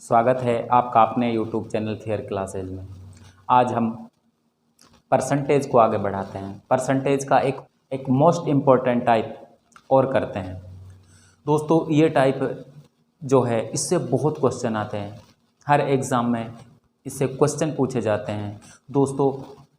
स्वागत है आपका अपने YouTube चैनल थियर क्लासेज में। आज हम परसेंटेज को आगे बढ़ाते हैं। परसेंटेज का एक मोस्ट इम्पोर्टेंट टाइप और करते हैं। दोस्तों ये टाइप जो है इससे बहुत क्वेश्चन आते हैं, हर एग्ज़ाम में इससे क्वेश्चन पूछे जाते हैं। दोस्तों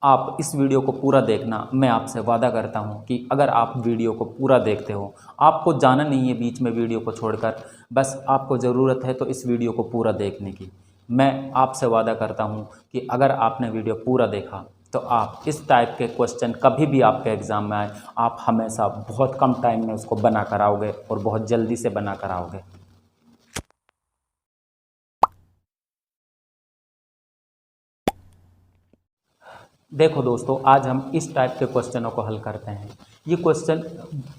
आप इस वीडियो को पूरा देखना, मैं आपसे वादा करता हूं कि अगर आप वीडियो को पूरा देखते हो, आपको जाना नहीं है बीच में वीडियो को छोड़कर, बस आपको ज़रूरत है तो इस वीडियो को पूरा देखने की। मैं आपसे वादा करता हूं कि अगर आपने वीडियो पूरा देखा तो आप इस टाइप के क्वेश्चन कभी भी आपके एग्ज़ाम में आए, आप हमेशा बहुत कम टाइम में उसको बना कर आओगे और बहुत जल्दी से बना कर आओगे। देखो दोस्तों, आज हम इस टाइप के क्वेश्चनों को हल करते हैं। ये क्वेश्चन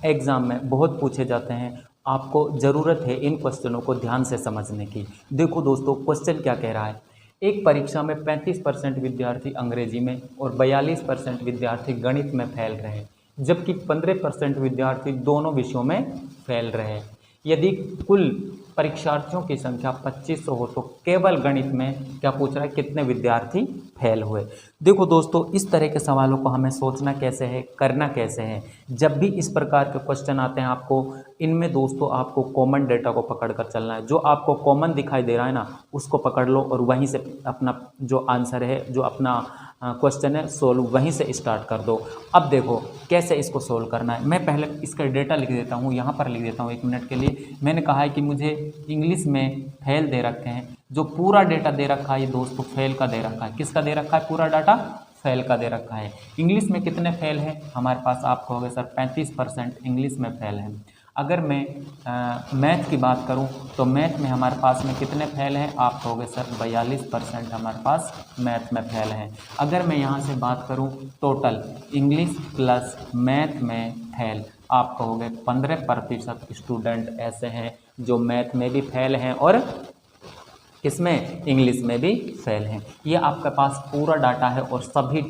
एग्ज़ाम में बहुत पूछे जाते हैं, आपको ज़रूरत है इन क्वेश्चनों को ध्यान से समझने की। देखो दोस्तों, क्वेश्चन क्या कह रहा है। एक परीक्षा में 35% विद्यार्थी अंग्रेजी में और 42% विद्यार्थी गणित में फेल रहे, जबकि 15% विद्यार्थी दोनों विषयों में फेल रहे। यदि कुल परीक्षार्थियों की संख्या 2500 हो तो केवल गणित में क्या पूछ रहा है, कितने विद्यार्थी फेल हुए। देखो दोस्तों, इस तरह के सवालों को हमें सोचना कैसे है, करना कैसे है। जब भी इस प्रकार के क्वेश्चन आते हैं, आपको इनमें दोस्तों आपको कॉमन डेटा को पकड़ कर चलना है। जो आपको कॉमन दिखाई दे रहा है ना, उसको पकड़ लो और वहीं से अपना जो आंसर है, जो अपना क्वेश्चन है, सोल्व वहीं से स्टार्ट कर दो। अब देखो कैसे इसको सोल्व करना है। मैं पहले इसका डेटा लिख देता हूँ, यहाँ पर लिख देता हूँ 1 मिनट के लिए। मैंने कहा है कि मुझे इंग्लिश में फेल दे रखे हैं। जो पूरा डेटा दे रखा है ये दोस्तों फेल का दे रखा है। किसका दे रखा है? पूरा डाटा फेल का दे रखा है। इंग्लिश में कितने फेल हैं हमारे पास? आप कहोगे सर 35% इंग्लिश में फेल हैं। अगर मैं मैथ की बात करूं तो मैथ में हमारे पास में कितने फेल हैं? आप कहोगे सर 42% हमारे पास मैथ में फेल हैं। अगर मैं यहां से बात करूं टोटल इंग्लिश प्लस मैथ में फेल, आप कहोगे 15% स्टूडेंट ऐसे हैं जो मैथ में भी फेल हैं और किसमें? इंग्लिश में भी फेल हैं। ये आपके पास पूरा डाटा है और सभी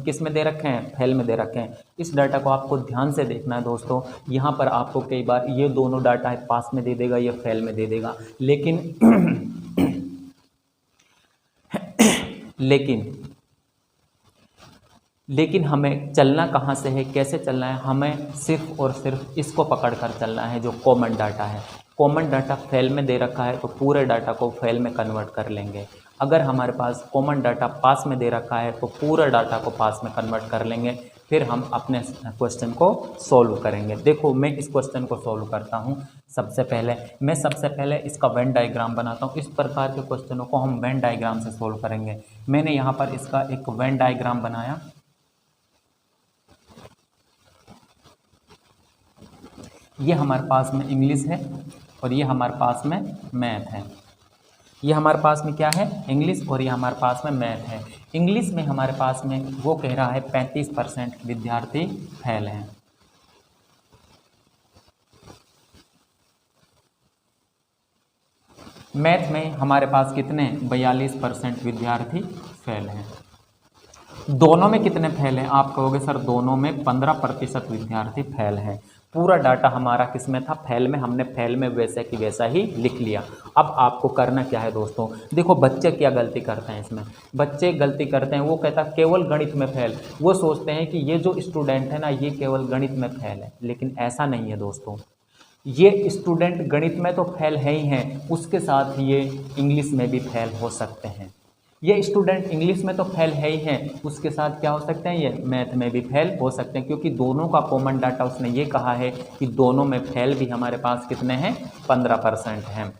किस में दे रखे हैं? फेल में दे रखे हैं। इस डाटा को आपको ध्यान से देखना है दोस्तों। यहाँ पर आपको कई बार ये दोनों डाटा है पास में दे देगा, ये फेल में दे देगा, लेकिन हमें चलना कहाँ से है, कैसे चलना है? हमें सिर्फ और सिर्फ इसको पकड़ कर चलना है जो कॉमन डाटा है। कॉमन डाटा फेल में दे रखा है तो पूरे डाटा को फेल में कन्वर्ट कर लेंगे। अगर हमारे पास कॉमन डाटा पास में दे रखा है तो पूरा डाटा को पास में कन्वर्ट कर लेंगे। फिर हम अपने क्वेश्चन को सॉल्व करेंगे। देखो मैं इस क्वेश्चन को सॉल्व करता हूँ। सबसे पहले इसका वेन डायग्राम बनाता हूँ। इस प्रकार के क्वेश्चनों को हम वेन डायग्राम से सॉल्व करेंगे। मैंने यहाँ पर इसका एक वेन डायग्राम बनाया। ये हमारे पास में इंग्लिश है और ये हमारे पास में मैथ है। ये हमारे पास में क्या है? इंग्लिश, और ये हमारे पास में मैथ है। इंग्लिश में हमारे पास में वो कह रहा है 35% विद्यार्थी फेल हैं। मैथ में हमारे पास कितने? 42% विद्यार्थी फेल हैं। दोनों में कितने फेल हैं? आप कहोगे सर दोनों में 15% विद्यार्थी फेल हैं। पूरा डाटा हमारा किस में था? फेल में। हमने फेल में वैसे कि वैसा ही लिख लिया। अब आपको करना क्या है दोस्तों? देखो बच्चे क्या गलती करते हैं इसमें। बच्चे गलती करते हैं, वो कहता है केवल गणित में फेल। वो सोचते हैं कि ये जो स्टूडेंट है ना, ये केवल गणित में फेल है, लेकिन ऐसा नहीं है दोस्तों। ये स्टूडेंट गणित में तो फेल है ही हैं, उसके साथ ये इंग्लिश में भी फेल हो सकते हैं। ये स्टूडेंट इंग्लिश में तो फेल है ही हैं, उसके साथ क्या हो सकते हैं? ये मैथ में भी फेल हो सकते हैं, क्योंकि दोनों का कॉमन डाटा उसने ये कहा है कि दोनों में फेल भी हमारे पास कितने हैं? 15% हैं।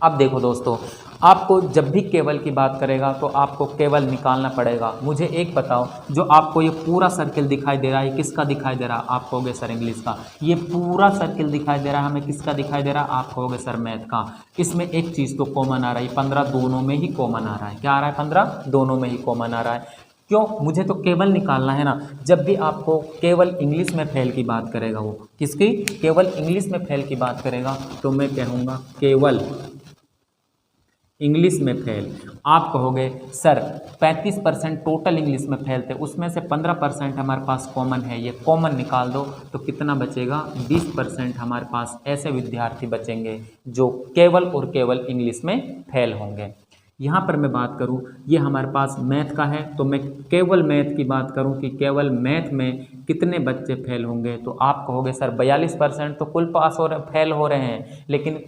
अब देखो दोस्तों, आपको जब भी केवल की बात करेगा तो आपको केवल निकालना पड़ेगा। मुझे एक बताओ, जो आपको ये पूरा सर्किल दिखाई दे रहा है, किसका दिखाई दे रहा है? आप कहोगे सर इंग्लिश का। ये पूरा सर्किल दिखाई दे रहा है हमें, किसका दिखाई दे रहा है? आप कहोगे सर मैथ का। इसमें एक चीज़ तो कॉमन आ रही है, 15 दोनों में ही कॉमन आ रहा है। क्या आ रहा है? 15 दोनों में ही कॉमन आ रहा है। क्यों? मुझे तो केवल निकालना है ना। जब भी आपको केवल इंग्लिश में फेल की बात करेगा, वो किसकी? केवल इंग्लिश में फेल की बात करेगा, तो मैं कहूँगा केवल इंग्लिश में फेल। आप कहोगे सर 35% टोटल इंग्लिश में फेल थे, उसमें से 15% हमारे पास कॉमन है, ये कॉमन निकाल दो तो कितना बचेगा, 20% हमारे पास ऐसे विद्यार्थी बचेंगे जो केवल और केवल इंग्लिश में फेल होंगे। यहाँ पर मैं बात करूँ, ये हमारे पास मैथ का है, तो मैं केवल मैथ की बात करूँ कि केवल मैथ में कितने बच्चे फेल होंगे, तो आप कहोगे सर 42% तो कुल पास हो रहे फेल हो रहे हैं, लेकिन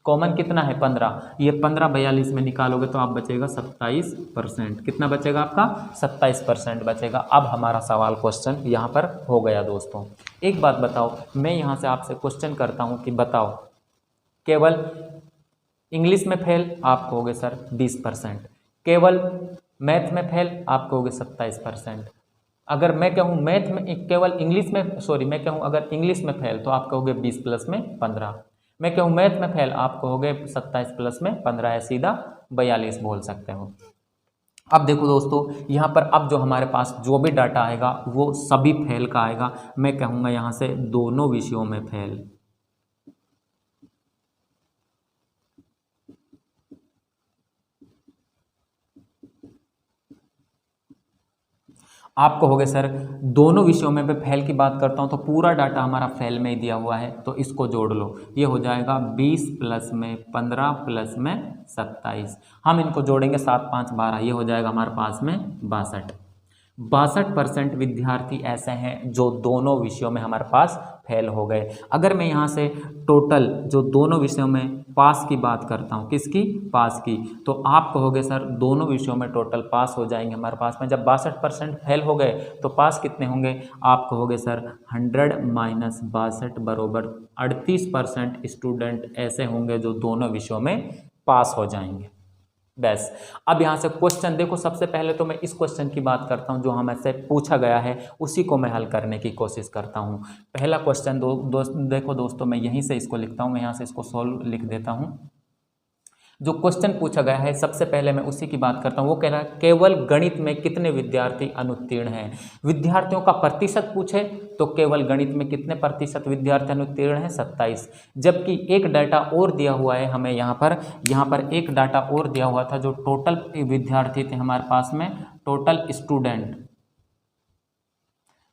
कॉमन कितना है 15, ये 15 42 में निकालोगे तो आप बचेगा 27%। कितना बचेगा आपका, 27% बचेगा। अब हमारा सवाल क्वेश्चन यहाँ पर हो गया दोस्तों। एक बात बताओ, मैं यहाँ से आपसे क्वेश्चन करता हूँ कि बताओ केवल इंग्लिश में फेल, आप कहोगे सर 20%, केवल मैथ में फेल आप कहोगे 27%। अगर मैं कहूँ मैथ में केवल इंग्लिश में, सॉरी मैं कहूँ अगर इंग्लिश में फेल तो आप कहोगे 20 प्लस में 15, मैं कहूँ मैथ में फेल आप कहोगे 27 प्लस में 15 है, सीधा 42 बोल सकते हो। अब देखो दोस्तों, यहाँ पर अब जो हमारे पास जो भी डाटा आएगा वो सभी फेल का आएगा। मैं कहूँगा यहाँ से दोनों विषयों में फेल। आप कहोगे सर दोनों विषयों में मैं फेल की बात करता हूँ तो पूरा डाटा हमारा फेल में ही दिया हुआ है, तो इसको जोड़ लो, ये हो जाएगा 20 प्लस में 15 प्लस में 27। हम इनको जोड़ेंगे 7 5 12, ये हो जाएगा हमारे पास में 62% विद्यार्थी ऐसे हैं जो दोनों विषयों में हमारे पास फेल हो गए। अगर मैं यहाँ से टोटल जो दोनों विषयों में पास की बात करता हूँ, किसकी, पास की, तो आप कहोगे सर दोनों विषयों में टोटल पास हो जाएंगे हमारे पास में। जब 62% फेल हो गए तो पास कितने होंगे, आप कहोगे सर 100 माइनस 62 बराबर 38% स्टूडेंट ऐसे होंगे जो दोनों विषयों में पास हो जाएंगे। बस अब यहाँ से क्वेश्चन देखो, सबसे पहले तो मैं इस क्वेश्चन की बात करता हूँ जो हमसे पूछा गया है, उसी को मैं हल करने की कोशिश करता हूँ। पहला क्वेश्चन देखो दोस्तों, मैं यहीं से इसको लिखता हूँ, मैं यहाँ से इसको सॉल्व लिख देता हूँ। जो क्वेश्चन पूछा गया है सबसे पहले मैं उसी की बात करता हूँ। वो कह रहा है केवल गणित में कितने विद्यार्थी अनुत्तीर्ण हैं। विद्यार्थियों का प्रतिशत पूछे तो केवल गणित में कितने प्रतिशत विद्यार्थी अनुत्तीर्ण हैं, 27। जबकि एक डाटा और दिया हुआ है हमें यहाँ पर एक डाटा और दिया हुआ था जो टोटल विद्यार्थी थे हमारे पास में, टोटल स्टूडेंट,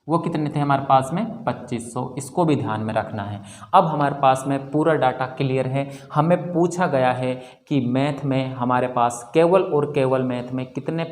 वो कितने थे हमारे पास में 2500। इसको भी ध्यान में रखना है। अब हमारे पास में पूरा डाटा क्लियर है। हमें पूछा गया है कि मैथ में हमारे पास केवल और केवल मैथ में कितने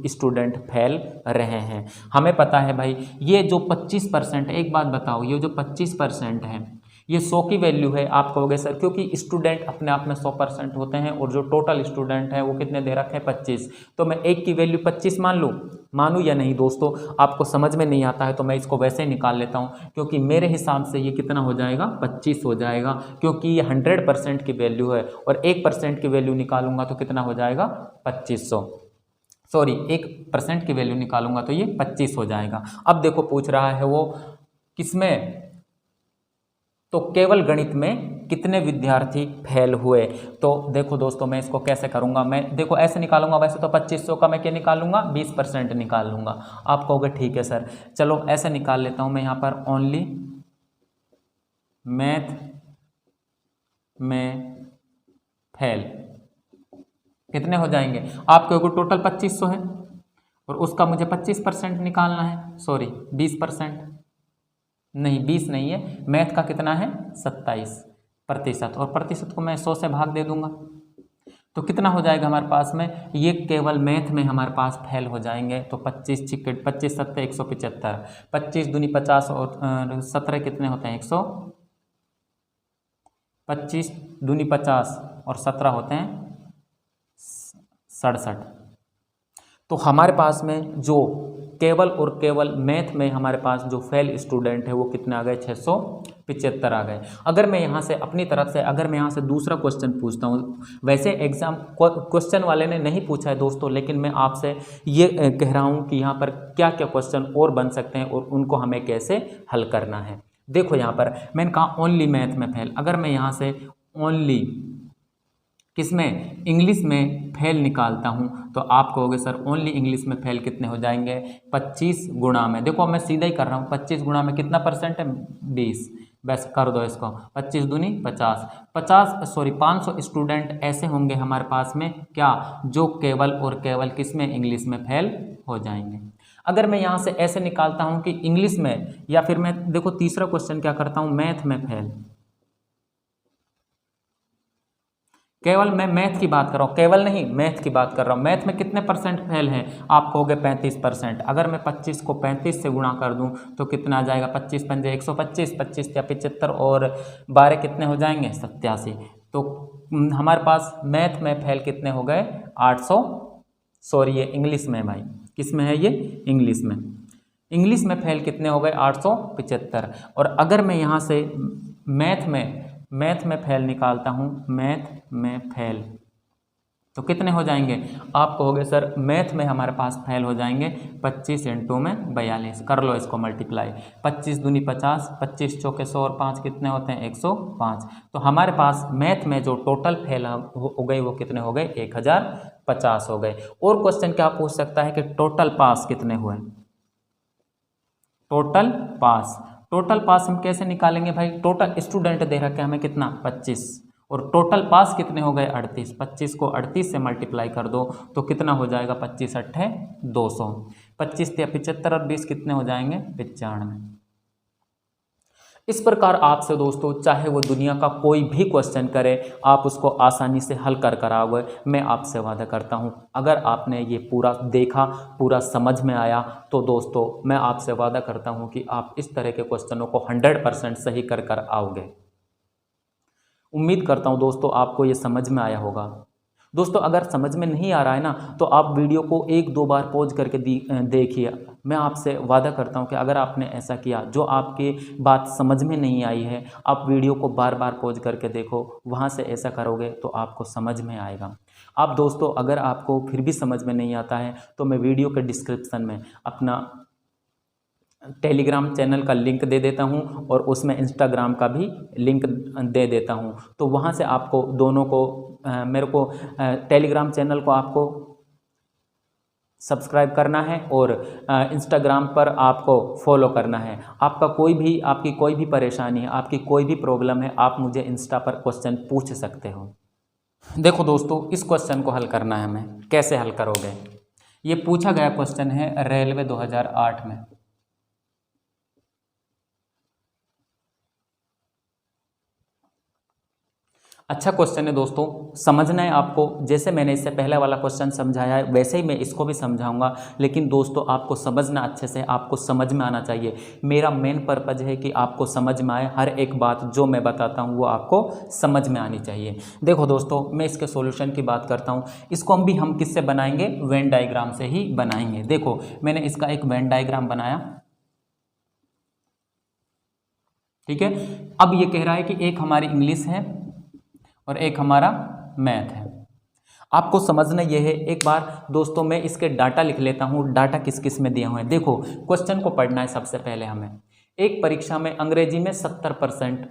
स्टूडेंट फेल रहे हैं। हमें पता है भाई ये जो 25%, एक बात बताओ, ये जो 25% है ये 100 की वैल्यू है। आप कहोगे सर क्योंकि स्टूडेंट अपने आप में 100% होते हैं और जो टोटल स्टूडेंट है वो कितने दे रखे हैं, 25। तो मैं एक की वैल्यू 25 मान लूँ, मानूँ या नहीं दोस्तों, आपको समझ में नहीं आता है तो मैं इसको वैसे ही निकाल लेता हूँ, क्योंकि मेरे हिसाब से ये कितना हो जाएगा, 25 हो जाएगा, क्योंकि ये 100% की वैल्यू है और 1% की वैल्यू निकालूंगा तो कितना हो जाएगा, 2500। सॉरी 1% की वैल्यू निकालूंगा तो ये 25 हो जाएगा। अब देखो पूछ रहा है वो किसमें, तो केवल गणित में कितने विद्यार्थी फेल हुए। तो देखो दोस्तों मैं इसको कैसे करूंगा, मैं देखो ऐसे निकालूंगा, वैसे तो 2500 का मैं क्या निकालूंगा, 20% निकाल लूंगा। आप कहोगे ठीक है सर, चलो ऐसे निकाल लेता हूं मैं यहाँ पर ओनली मैथ में फेल कितने हो जाएंगे। आप कहोगे टोटल 2500 है और उसका मुझे 25% निकालना है, सॉरी 20%, नहीं 20 नहीं है, मैथ का कितना है 27%, और प्रतिशत को मैं 100 से भाग दे दूंगा तो कितना हो जाएगा हमारे पास में, ये केवल मैथ में हमारे पास फेल हो जाएंगे। तो 25 छिक्के 25 सत्ते 175, 25 दूनी 50 और 17 कितने होते हैं 100, 25 दूनी 50 और 17 होते हैं 67। तो हमारे पास में जो केवल और केवल मैथ में हमारे पास जो फेल स्टूडेंट है वो कितने आ गए, 675 आ गए। अगर मैं यहाँ से अपनी तरफ से अगर मैं यहाँ से दूसरा क्वेश्चन पूछता हूँ, वैसे एग्जाम क्वेश्चन वाले ने नहीं पूछा है दोस्तों, लेकिन मैं आपसे ये कह रहा हूँ कि यहाँ पर क्या क्या क्वेश्चन और बन सकते हैं और उनको हमें कैसे हल करना है। देखो यहाँ पर मैंने कहा ओनली मैथ में फेल, अगर मैं यहाँ से ओनली किसमें, इंग्लिश में फेल निकालता हूं तो आप कहोगे सर ओनली इंग्लिश में फेल कितने हो जाएंगे, 25 गुणा में, देखो मैं सीधा ही कर रहा हूं, 25 गुणा में कितना परसेंट है, 20, बस कर दो इसको, 25 दूनी 50, 500 स्टूडेंट ऐसे होंगे हमारे पास में क्या, जो केवल और केवल किस में, इंग्लिश में फेल हो जाएंगे। अगर मैं यहाँ से ऐसे निकालता हूँ कि इंग्लिश में, या फिर मैं देखो तीसरा क्वेश्चन क्या करता हूँ, मैथ में फेल, केवल मैं मैथ की बात कर रहा हूँ, केवल नहीं मैथ की बात कर रहा हूँ। मैथ में कितने परसेंट फेल हैं, आप कहोगे 35%। अगर मैं 25 को 35 से गुणा कर दूँ तो कितना आ जाएगा, 25 पंजे 125, 25 या 75 और 12 कितने हो जाएंगे, 87। तो हमारे पास मैथ में फेल कितने हो गए, 800, सॉरी ये इंग्लिश में भाई, किस में है ये, इंग्लिश में, इंग्लिश में फेल कितने हो गए, 875। और अगर मैं यहाँ से मैथ में फेल निकालता हूँ, मैथ में फेल, तो कितने हो जाएंगे, आप कहोगे सर मैथ में हमारे पास फेल हो जाएंगे 25 इंटू में 42, कर लो इसको मल्टीप्लाई, 25 दूनी 50, 25 चौके 100 और 5 कितने होते हैं, 105। तो हमारे पास मैथ में जो टोटल फेल हो गए वो कितने हो गए, 1050 हो गए। और क्वेश्चन क्या पूछ सकता है कि टोटल पास कितने हुए, टोटल पास हम कैसे निकालेंगे भाई, टोटल स्टूडेंट दे रखे हमें कितना, 25, और टोटल पास कितने हो गए, 38, 25 को 38 से मल्टीप्लाई कर दो तो कितना हो जाएगा, 25 अट्ठे 200, 25 या 75 और 20 कितने हो जाएंगे, 95। इस प्रकार आपसे दोस्तों चाहे वो दुनिया का कोई भी क्वेश्चन करे, आप उसको आसानी से हल कर आओगे। मैं आपसे वादा करता हूँ अगर आपने ये पूरा देखा, पूरा समझ में आया, तो दोस्तों मैं आपसे वादा करता हूँ कि आप इस तरह के क्वेश्चनों को 100% सही कर आओगे। उम्मीद करता हूँ दोस्तों आपको ये समझ में आया होगा। दोस्तों अगर समझ में नहीं आ रहा है ना, तो आप वीडियो को 1-2 बार पॉज करके देखिए। मैं आपसे वादा करता हूं कि अगर आपने ऐसा किया, जो आपकी बात समझ में नहीं आई है, आप वीडियो को बार बार पॉज करके देखो, वहां से ऐसा करोगे तो आपको समझ में आएगा। आप दोस्तों अगर आपको फिर भी समझ में नहीं आता है तो मैं वीडियो के डिस्क्रिप्शन में अपना टेलीग्राम चैनल का लिंक दे देता हूं और उसमें इंस्टाग्राम का भी लिंक दे देता हूं। तो वहां से आपको दोनों को मेरे को टेलीग्राम चैनल को आपको सब्सक्राइब करना है और इंस्टाग्राम पर आपको फॉलो करना है। आपकी कोई भी परेशानी है, आपकी कोई भी प्रॉब्लम है, आप मुझे इंस्टा पर क्वेश्चन पूछ सकते हो। देखो दोस्तों इस क्वेश्चन को हल करना है हमें, कैसे हल करोगे, ये पूछा गया क्वेश्चन है रेलवे 2008 में। अच्छा क्वेश्चन है दोस्तों, समझना है आपको। जैसे मैंने इससे पहले वाला क्वेश्चन समझाया है वैसे ही मैं इसको भी समझाऊंगा, लेकिन दोस्तों आपको समझना अच्छे से, आपको समझ में आना चाहिए। मेरा मेन पर्पज है कि आपको समझ में आए, हर एक बात जो मैं बताता हूँ वो आपको समझ में आनी चाहिए। देखो दोस्तों मैं इसके सॉल्यूशन की बात करता हूँ। इसको हम किससे बनाएंगे, वेन डायग्राम से ही बनाएंगे। देखो मैंने इसका एक वेन डायग्राम बनाया, ठीक है। अब ये कह रहा है कि एक हमारी इंग्लिश है और एक हमारा मैथ है। आपको समझना यह है, एक बार दोस्तों मैं इसके डाटा लिख लेता हूँ, डाटा किस किस में दिए हुए हैं। देखो क्वेश्चन को पढ़ना है सबसे पहले हमें। एक परीक्षा में अंग्रेजी में 70%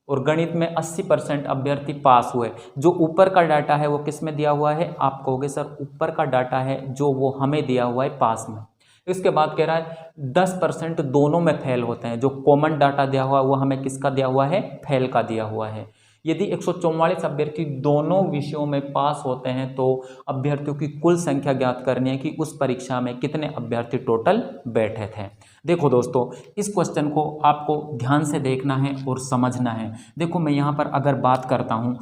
और गणित में 80% अभ्यर्थी पास हुए। जो ऊपर का डाटा है वो किस में दिया हुआ है, आप कहोगे सर ऊपर का डाटा है जो वो हमें दिया हुआ है पास में। इसके बाद कह रहा है 10% दोनों में फेल होते हैं। जो कॉमन डाटा दिया हुआ है वो हमें किसका दिया हुआ है, फेल का दिया हुआ है। यदि 144 अभ्यर्थी दोनों विषयों में पास होते हैं तो अभ्यर्थियों की कुल संख्या ज्ञात करनी है कि उस परीक्षा में कितने अभ्यर्थी टोटल बैठे थे। देखो दोस्तों इस क्वेश्चन को आपको ध्यान से देखना है और समझना है। देखो मैं यहाँ पर अगर बात करता हूँ,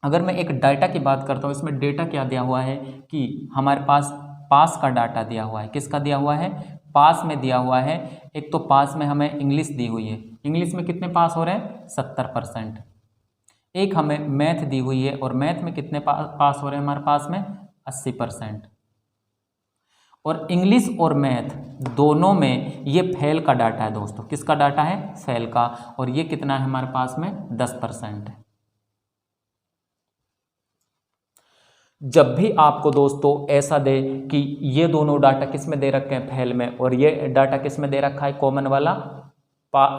अगर मैं एक डाटा की बात करता हूँ, इसमें डेटा क्या दिया हुआ है कि हमारे पास पास का डाटा दिया हुआ है। किसका दिया हुआ है, पास में दिया हुआ है। एक तो पास में हमें इंग्लिश दी हुई है, इंग्लिश में कितने पास हो रहे हैं, 70%। एक हमें मैथ दी हुई है और मैथ में कितने पास हो रहे हैं हमारे पास में, 80%। और इंग्लिश और मैथ दोनों में ये फेल का डाटा है दोस्तों। किसका डाटा है, फेल का। और ये कितना है हमारे पास में, 10% है। जब भी आपको दोस्तों ऐसा दे कि ये दोनों डाटा किस में दे रखे हैं, फेल में, और ये डाटा किस में दे रखा है, कॉमन वाला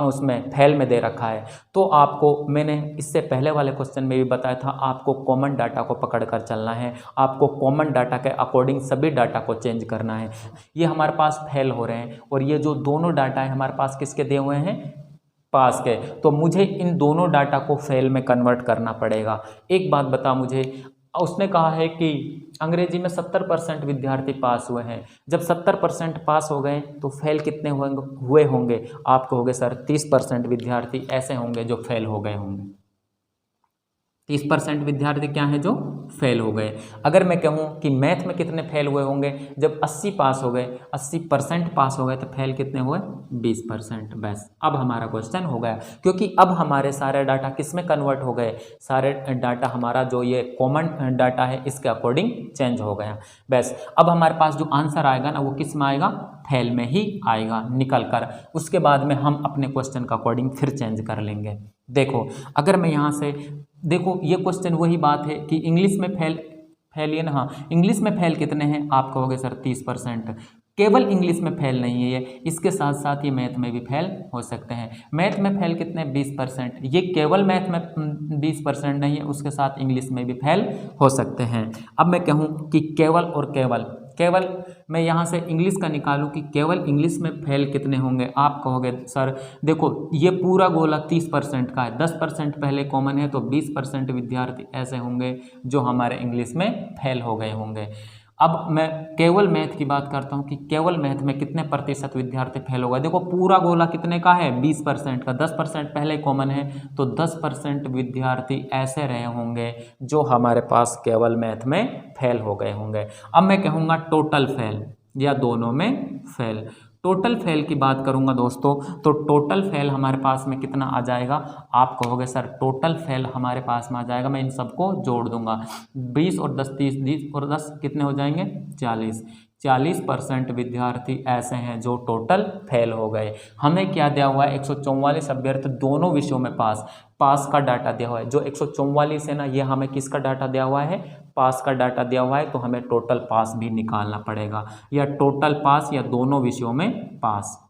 उसमें फेल में दे रखा है, तो आपको, मैंने इससे पहले वाले क्वेश्चन में भी बताया था, आपको कॉमन डाटा को पकड़ कर चलना है। आपको कॉमन डाटा के अकॉर्डिंग सभी डाटा को चेंज करना है। ये हमारे पास फेल हो रहे हैं और ये जो दोनों डाटा है हमारे पास किसके दिए हुए हैं, पास के, तो मुझे इन दोनों डाटा को फेल में कन्वर्ट करना पड़ेगा। एक बात बता मुझे, उसने कहा है कि अंग्रेजी में 70% विद्यार्थी पास हुए हैं। जब 70% पास हो गए तो फेल कितने हुए होंगे? आप कहोगे सर 30% विद्यार्थी ऐसे होंगे जो फेल हो गए होंगे। 30% विद्यार्थी क्या हैं जो फेल हो गए। अगर मैं कहूँ कि मैथ में कितने फेल हुए होंगे, जब 80 पास हो गए, 80% पास हो गए तो फेल कितने हुए? 20%। बस अब हमारा क्वेश्चन हो गया, क्योंकि अब हमारे सारे डाटा किस में कन्वर्ट हो गए? सारे डाटा हमारा जो ये कॉमन डाटा है इसके अकॉर्डिंग चेंज हो गया। बस अब हमारे पास जो आंसर आएगा ना वो किस में आएगा? फेल में ही आएगा निकल कर। उसके बाद में हम अपने क्वेश्चन का अकॉर्डिंग फिर चेंज कर लेंगे। देखो अगर मैं यहाँ से देखो, ये क्वेश्चन वही बात है कि इंग्लिश में फेल ये ना, हाँ इंग्लिश में फेल कितने हैं? आप कहोगे सर 30%। केवल इंग्लिश में फेल नहीं है ये, इसके साथ साथ ये मैथ में भी फेल हो सकते हैं। मैथ में फेल कितने? 20%। ये केवल मैथ में 20% नहीं है, उसके साथ इंग्लिश में भी फेल हो सकते हैं। अब मैं कहूँ कि केवल और केवल मैं यहाँ से इंग्लिश का निकालूं कि केवल इंग्लिश में फेल कितने होंगे? आप कहोगे सर देखो ये पूरा गोला 30% का है, 10% पहले कॉमन है, तो 20% विद्यार्थी ऐसे होंगे जो हमारे इंग्लिश में फेल हो गए होंगे। अब मैं केवल मैथ की बात करता हूँ कि केवल मैथ में कितने प्रतिशत विद्यार्थी फेल होगा। देखो पूरा गोला कितने का है? 20% का, 10% पहले कॉमन है, तो 10% विद्यार्थी ऐसे रहे होंगे जो हमारे पास केवल मैथ में फेल हो गए होंगे। अब मैं कहूँगा टोटल फेल या दोनों में फेल। टोटल फेल की बात करूंगा दोस्तों, तो टोटल फेल हमारे पास में कितना आ जाएगा? आप कहोगे सर टोटल फेल हमारे पास में आ जाएगा, मैं इन सबको जोड़ दूंगा, 20 और 10 30, 20 और 10 कितने हो जाएंगे? 40% विद्यार्थी ऐसे हैं जो टोटल फेल हो गए। हमें क्या दिया हुआ है? 144 अभ्यर्थी दोनों विषयों में पास का डाटा दिया हुआ है। जो 144 है ना, ये हमें किसका डाटा दिया हुआ है? पास का डाटा दिया हुआ है, तो हमें टोटल पास भी निकालना पड़ेगा, या टोटल पास या दोनों विषयों में पास।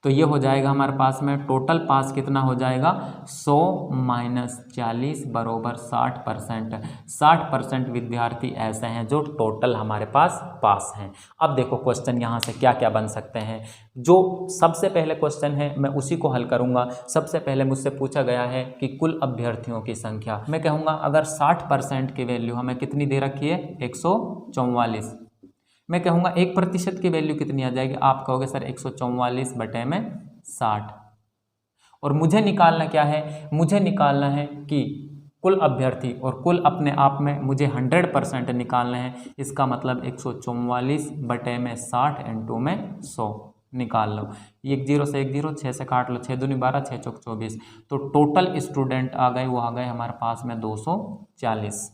तो ये हो जाएगा हमारे पास में टोटल पास कितना हो जाएगा? 100 - 40 बराबर 60%। 60% विद्यार्थी ऐसे हैं जो टोटल हमारे पास हैं। अब देखो क्वेश्चन यहाँ से क्या क्या बन सकते हैं। जो सबसे पहले क्वेश्चन है मैं उसी को हल करूँगा। सबसे पहले मुझसे पूछा गया है कि कुल अभ्यर्थियों की संख्या। मैं कहूँगा अगर 60% की वैल्यू हमें कितनी दे रखी है? 144। मैं कहूँगा 1% की वैल्यू कितनी आ जाएगी? आप कहोगे सर 144 बटे में 60। और मुझे निकालना क्या है? मुझे निकालना है कि कुल अभ्यर्थी, और कुल अपने आप में मुझे 100% निकालना है। इसका मतलब 144 बटे में 60 इंटू में 100 निकाल लो। 1 0 से 1 0, 6 से काट लो, 6 दूनी 12, 6 चौक 24। तो टोटल स्टूडेंट आ गए, वो आ गए हमारे पास में 240।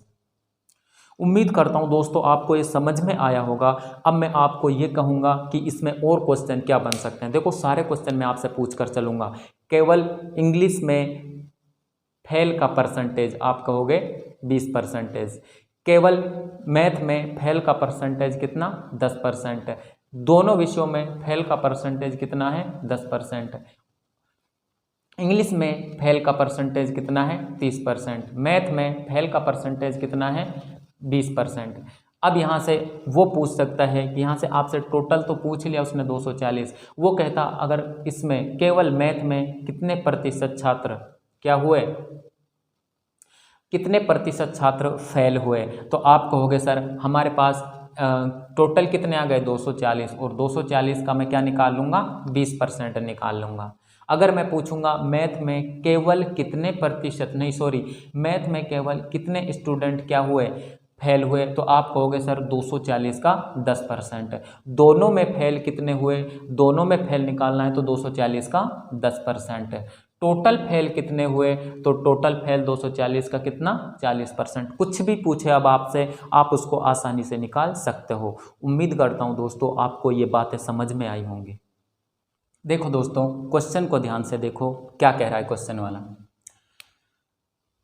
उम्मीद करता हूं दोस्तों आपको ये समझ में आया होगा। अब मैं आपको ये कहूँगा कि इसमें और क्वेश्चन क्या बन सकते हैं। देखो सारे क्वेश्चन मैं आपसे पूछ कर चलूँगा। केवल इंग्लिश में फेल का परसेंटेज आप कहोगे 20%। केवल मैथ में फेल का परसेंटेज कितना? 10%। दोनों विषयों में फेल का परसेंटेज कितना है? 10%। इंग्लिश में फेल का परसेंटेज कितना है? 30%। मैथ में फेल का परसेंटेज कितना है? 20%। अब यहाँ से वो पूछ सकता है कि यहाँ से आपसे टोटल तो पूछ लिया उसने 240। वो कहता अगर इसमें केवल मैथ में कितने प्रतिशत छात्र क्या हुए, कितने प्रतिशत छात्र फेल हुए, तो आप कहोगे सर हमारे पास टोटल कितने आ गए? 240, और 240 का मैं क्या निकाल लूँगा? 20% निकाल लूँगा। अगर मैं पूछूंगा मैथ में केवल कितने प्रतिशत, नहीं सॉरी, मैथ में केवल कितने स्टूडेंट क्या हुए? फेल हुए, तो आप कहोगे सर 240 का 10%। दोनों में फेल कितने हुए? दोनों में फेल निकालना है तो 240 का 10%। टोटल फेल कितने हुए? तो टोटल फेल 240 का कितना? 40%। कुछ भी पूछे अब आपसे, आप उसको आसानी से निकाल सकते हो। उम्मीद करता हूँ दोस्तों आपको ये बातें समझ में आई होंगी। देखो दोस्तों क्वेश्चन को ध्यान से देखो, क्या कह रहा है क्वेश्चन वाला।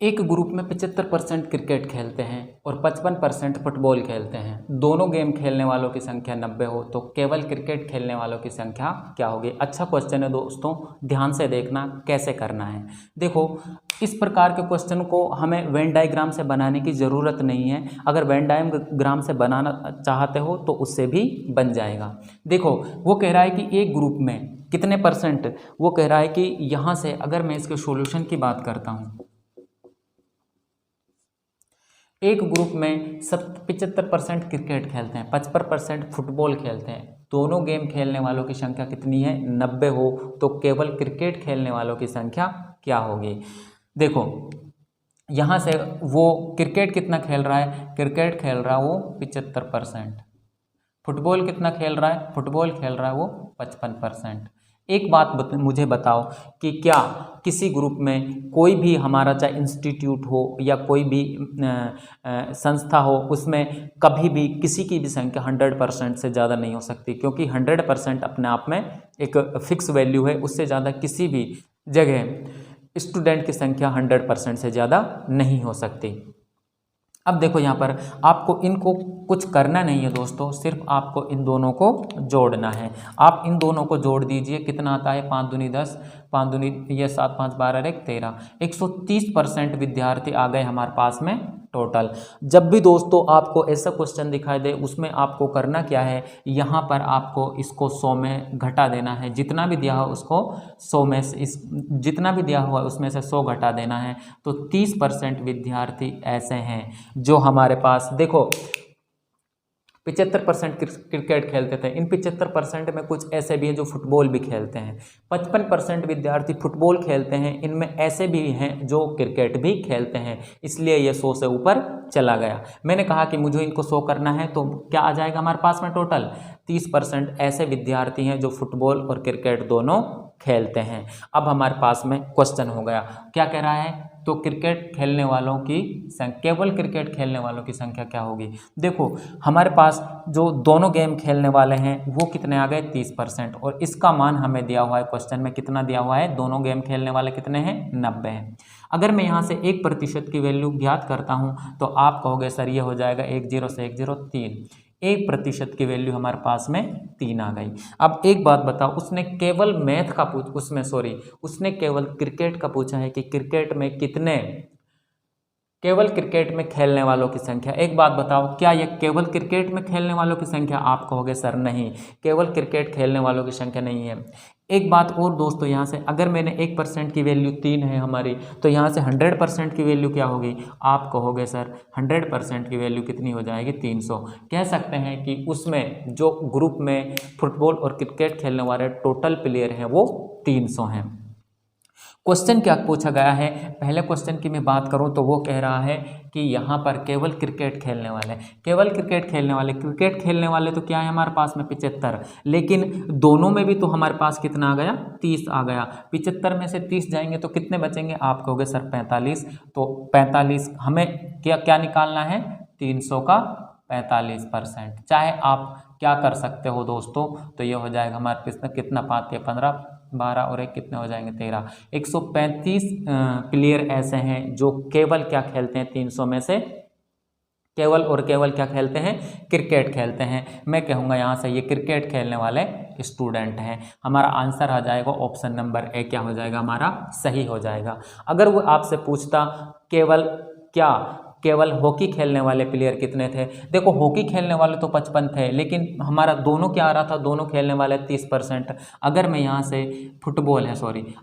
एक ग्रुप में 75% क्रिकेट खेलते हैं और 55% फुटबॉल खेलते हैं। दोनों गेम खेलने वालों की संख्या 90 हो तो केवल क्रिकेट खेलने वालों की संख्या क्या होगी? अच्छा क्वेश्चन है दोस्तों, ध्यान से देखना कैसे करना है। देखो इस प्रकार के क्वेश्चन को हमें वेन डायग्राम से बनाने की ज़रूरत नहीं है। अगर वेन डायग्राम से बनाना चाहते हो तो उससे भी बन जाएगा। देखो वो कह रहा है कि एक ग्रुप में कितने परसेंट, वो कह रहा है कि यहाँ से अगर मैं इसके सॉल्यूशन की बात करता हूँ, एक ग्रुप में 75% क्रिकेट खेलते हैं, 55% फुटबॉल खेलते हैं, दोनों गेम खेलने वालों की संख्या कितनी है, 90 हो, तो केवल क्रिकेट खेलने वालों की संख्या क्या होगी। देखो यहाँ से वो क्रिकेट कितना खेल रहा है, क्रिकेट खेल रहा है वो 75%, फुटबॉल कितना खेल रहा है, फुटबॉल खेल रहा है वो 55%। एक बात मुझे बताओ कि क्या किसी ग्रुप में कोई भी हमारा चाहे इंस्टीट्यूट हो या कोई भी संस्था हो, उसमें कभी भी किसी की भी संख्या 100% से ज़्यादा नहीं हो सकती, क्योंकि 100% अपने आप में एक फिक्स वैल्यू है, उससे ज़्यादा किसी भी जगह स्टूडेंट की संख्या 100% से ज़्यादा नहीं हो सकती। अब देखो यहाँ पर आपको इनको कुछ करना नहीं है दोस्तों, सिर्फ आपको इन दोनों को जोड़ना है। आप इन दोनों को जोड़ दीजिए, कितना आता है, 5 दूनी 10, 5 दूनी ये 7, 5 12 1 13, 130% विद्यार्थी आ गए हमारे पास में टोटल। जब भी दोस्तों आपको ऐसा क्वेश्चन दिखाई दे, उसमें आपको करना क्या है, यहाँ पर आपको इसको 100 में घटा देना है, जितना भी दिया हो उसको 100 में से जितना भी दिया हुआ है उसमें से 100 घटा देना है। तो 30% विद्यार्थी ऐसे हैं जो हमारे पास, देखो 75% क्रिकेट खेलते थे, इन 75% में कुछ ऐसे भी हैं जो फुटबॉल भी खेलते हैं, 55% विद्यार्थी फुटबॉल खेलते हैं, इनमें ऐसे भी हैं जो क्रिकेट भी खेलते हैं, इसलिए ये 100 से ऊपर चला गया। मैंने कहा कि मुझे इनको 100 करना है, तो क्या आ जाएगा हमारे पास में टोटल, 30% ऐसे विद्यार्थी हैं जो फुटबॉल और क्रिकेट दोनों खेलते हैं। अब हमारे पास में क्वेश्चन हो गया, क्या कह रहा है, तो क्रिकेट खेलने वालों की संख्या, केवल क्रिकेट खेलने वालों की संख्या क्या होगी। देखो हमारे पास जो दोनों गेम खेलने वाले हैं वो कितने आ गए, 30%, और इसका मान हमें दिया हुआ है क्वेश्चन में, कितना दिया हुआ है, दोनों गेम खेलने वाले कितने हैं, 90 हैं। अगर मैं यहाँ से 1% की वैल्यू ज्ञात करता हूँ तो आप कहोगे सर ये हो जाएगा 10 से 10 3, 1% की वैल्यू हमारे पास में 3 आ गई। अब एक बात बताओ, उसने केवल मैथ का उसने केवल क्रिकेट का पूछा है कि क्रिकेट में कितने, केवल क्रिकेट में खेलने वालों की संख्या। एक बात बताओ, क्या ये केवल क्रिकेट में खेलने वालों की संख्या, आप कहोगे सर नहीं, केवल क्रिकेट खेलने वालों की संख्या नहीं है। एक बात और दोस्तों, यहाँ से अगर मैंने 1% की वैल्यू 3 है हमारी, तो यहाँ से 100% की वैल्यू क्या होगी, आप कहोगे सर 100% की वैल्यू कितनी हो जाएगी, 300। कह सकते हैं कि उसमें जो ग्रुप में फुटबॉल और क्रिकेट खेलने वाले टोटल प्लेयर हैं वो 300 हैं। क्वेश्चन क्या पूछा गया है, पहले क्वेश्चन की मैं बात करूं तो वो कह रहा है कि यहाँ पर केवल क्रिकेट खेलने वाले, केवल क्रिकेट खेलने वाले, क्रिकेट खेलने वाले तो क्या है हमारे पास में 75, लेकिन दोनों में भी तो हमारे पास कितना आ गया, 30 आ गया। 75 में से 30 जाएंगे तो कितने बचेंगे, आप कहोगे सर 45, तो 45 हमें क्या क्या निकालना है, 300 का 45%। चाहे आप क्या कर सकते हो दोस्तों, तो ये हो जाएगा हमारे पास कितना, 5 या 15, 12 और 1 कितने हो जाएंगे, 13। 135 प्लेयर ऐसे हैं जो केवल क्या खेलते हैं, 300 में से केवल और केवल क्या खेलते हैं, क्रिकेट खेलते हैं। मैं कहूँगा यहाँ से ये क्रिकेट खेलने वाले स्टूडेंट हैं। हमारा आंसर आ जाएगा ऑप्शन नंबर ए, क्या हो जाएगा हमारा, सही हो जाएगा। अगर वो आपसे पूछता केवल हॉकी खेलने वाले प्लेयर कितने थे, देखो हॉकी खेलने वाले तो 55 थे, लेकिन हमारा दोनों क्या आ रहा था, दोनों खेलने वाले 30%। अगर मैं यहाँ से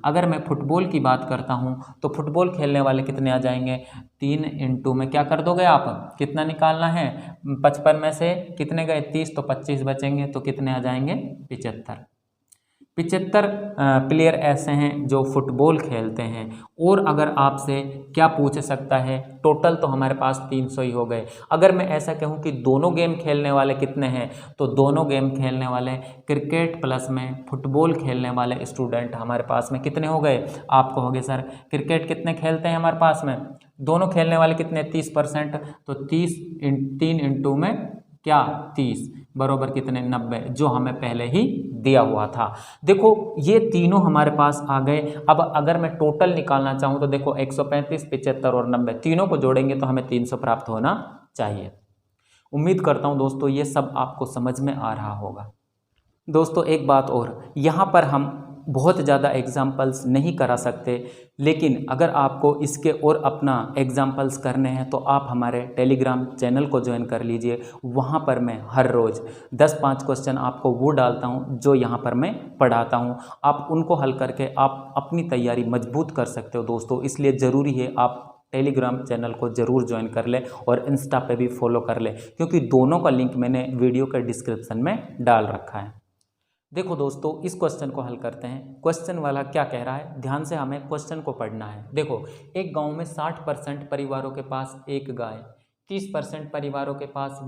अगर मैं फुटबॉल की बात करता हूँ तो फुटबॉल खेलने वाले कितने आ जाएंगे, 3 इंटू में क्या कर दोगे आप, कितना निकालना है, 55 में से कितने गए, 30, तो 25 बचेंगे, तो कितने आ जाएंगे, 75। 75 प्लेयर ऐसे हैं जो फुटबॉल खेलते हैं। और अगर आपसे क्या पूछ सकता है, टोटल तो हमारे पास 300 ही हो गए। अगर मैं ऐसा कहूँ कि दोनों गेम खेलने वाले कितने हैं, तो दोनों गेम खेलने वाले क्रिकेट प्लस में फुटबॉल खेलने वाले स्टूडेंट हमारे पास में कितने हो गए, आप कहोगे सर क्रिकेट कितने खेलते हैं हमारे पास में, दोनों खेलने वाले कितने, 30%, तो 3 इंटू में क्या, 30 बरोबर कितने, 90, जो हमें पहले ही दिया हुआ था। देखो ये तीनों हमारे पास आ गए। अब अगर मैं टोटल निकालना चाहूँ तो देखो 135, 75 और 90 तीनों को जोड़ेंगे तो हमें 300 प्राप्त होना चाहिए। उम्मीद करता हूँ दोस्तों ये सब आपको समझ में आ रहा होगा। दोस्तों एक बात और, यहाँ पर हम बहुत ज़्यादा एग्जाम्पल्स नहीं करा सकते, लेकिन अगर आपको इसके और अपना एग्जाम्पल्स करने हैं तो आप हमारे टेलीग्राम चैनल को ज्वाइन कर लीजिए। वहाँ पर मैं हर रोज़ 10-5 क्वेश्चन आपको वो डालता हूँ जो यहाँ पर मैं पढ़ाता हूँ। आप उनको हल करके आप अपनी तैयारी मजबूत कर सकते हो दोस्तों। इसलिए ज़रूरी है आप टेलीग्राम चैनल को ज़रूर ज्वाइन कर ले और इंस्टा पे भी फॉलो कर ले, क्योंकि दोनों का लिंक मैंने वीडियो के डिस्क्रिप्शन में डाल रखा है। देखो दोस्तों, इस क्वेश्चन को हल करते हैं। क्वेश्चन वाला क्या कह रहा है, ध्यान से हमें क्वेश्चन को पढ़ना है। देखो, एक गांव में 60% परिवारों के पास एक गाय, 30% परिवारों के पास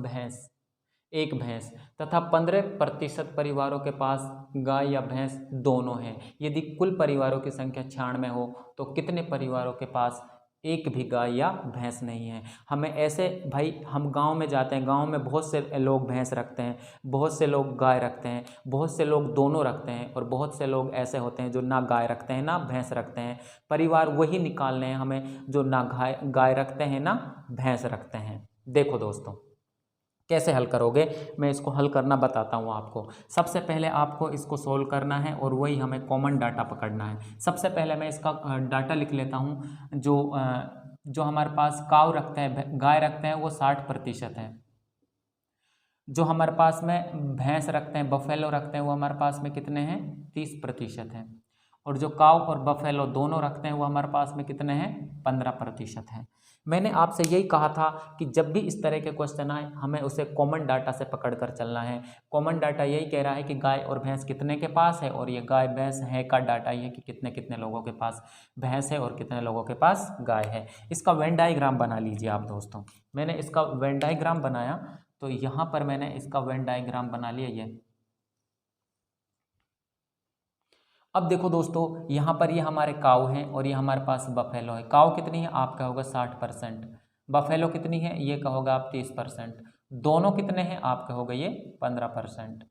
एक भैंस तथा 15% परिवारों के पास गाय या भैंस दोनों हैं। यदि कुल परिवारों की संख्या 96 हो तो कितने परिवारों के पास एक भी गाय या भैंस नहीं है। हमें ऐसे, भाई हम गांव में जाते हैं, गांव में बहुत से लोग भैंस रखते हैं, बहुत से लोग गाय रखते हैं, बहुत से लोग दोनों रखते हैं और बहुत से लोग ऐसे होते हैं जो ना गाय रखते हैं ना भैंस रखते हैं। परिवार वही निकालने हैं हमें जो ना गाय रखते हैं ना भैंस रखते हैं। देखो दोस्तों, कैसे हल करोगे, मैं इसको हल करना बताता हूँ आपको। सबसे पहले आपको इसको सोल्व करना है और वही हमें कॉमन डाटा पकड़ना है। सबसे पहले मैं इसका डाटा लिख लेता हूँ। जो हमारे पास काऊ रखते हैं, गाय रखते हैं, वो 60% है। जो हमारे पास में भैंस रखते हैं, बफेलो रखते हैं, वो हमारे पास में कितने हैं, 30% है। और जो काऊ और बफेलो दोनों रखते हैं वो हमारे पास में कितने हैं, 15% है। मैंने आपसे यही कहा था कि जब भी इस तरह के क्वेश्चन आए हमें उसे कॉमन डाटा से पकड़ कर चलना है। कॉमन डाटा यही कह रहा है कि गाय और भैंस कितने के पास है, और ये गाय भैंस है का डाटा ये है कि कितने कितने लोगों के पास भैंस है और कितने लोगों के पास गाय है। इसका वेन डायग्राम बना लीजिए आप दोस्तों। मैंने इसका वेन डायग्राम बनाया, तो यहाँ पर मैंने इसका वेन डायग्राम बना लिया ये। अब देखो दोस्तों, यहाँ पर ये हमारे काऊ हैं और ये हमारे पास बफेलो है। काऊ कितनी है, आप कहोगे 60%। बफेलो कितनी है, ये कहोगे आप 30%। दोनों कितने हैं, आप कहोगे ये 15%।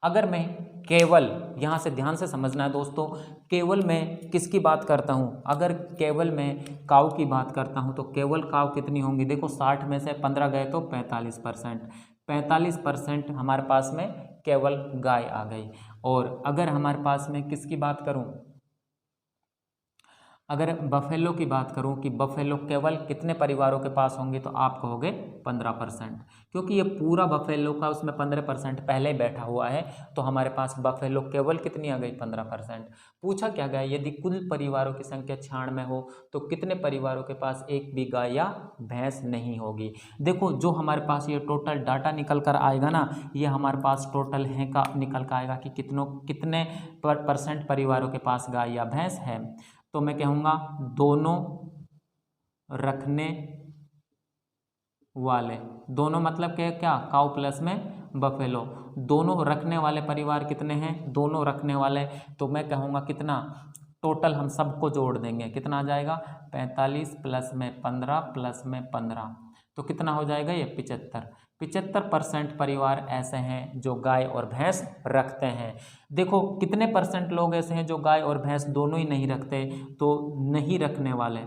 अगर मैं केवल, यहाँ से ध्यान से समझना है दोस्तों, केवल मैं किसकी बात करता हूँ, अगर केवल मैं काऊ की बात करता हूँ तो केवल काऊ कितनी होंगी, देखो 60 में से 15 गए तो 45%। 45% हमारे पास में केवल गाय आ गई। और अगर हमारे पास में किसकी बात करूं, अगर बफेलो की बात करूं कि बफेलो केवल कितने परिवारों के पास होंगे, तो आप कहोगे 15%, क्योंकि ये पूरा बफेलो का उसमें 15% पहले ही बैठा हुआ है। तो हमारे पास बफेलो केवल कितनी आ गई, 15%। पूछा क्या गया, यदि कुल परिवारों की संख्या 96 हो तो कितने परिवारों के पास एक भी गाय या भैंस नहीं होगी। देखो, जो हमारे पास ये टोटल डाटा निकल कर आएगा ना, ये हमारे पास टोटल है का निकल कर आएगा कि कितने % परिवारों के पास गाय या भैंस है। तो मैं कहूँगा दोनों रखने वाले, दोनों मतलब क्या, काऊ प्लस में बफेलो, दोनों रखने वाले परिवार कितने हैं, दोनों रखने वाले। तो मैं कहूँगा कितना, टोटल हम सबको जोड़ देंगे, कितना आ जाएगा, 45 प्लस में 15 प्लस में 15, तो कितना हो जाएगा ये 75% परिवार ऐसे हैं जो गाय और भैंस रखते हैं। देखो, कितने % लोग ऐसे हैं जो गाय और भैंस दोनों ही नहीं रखते, तो नहीं रखने वाले,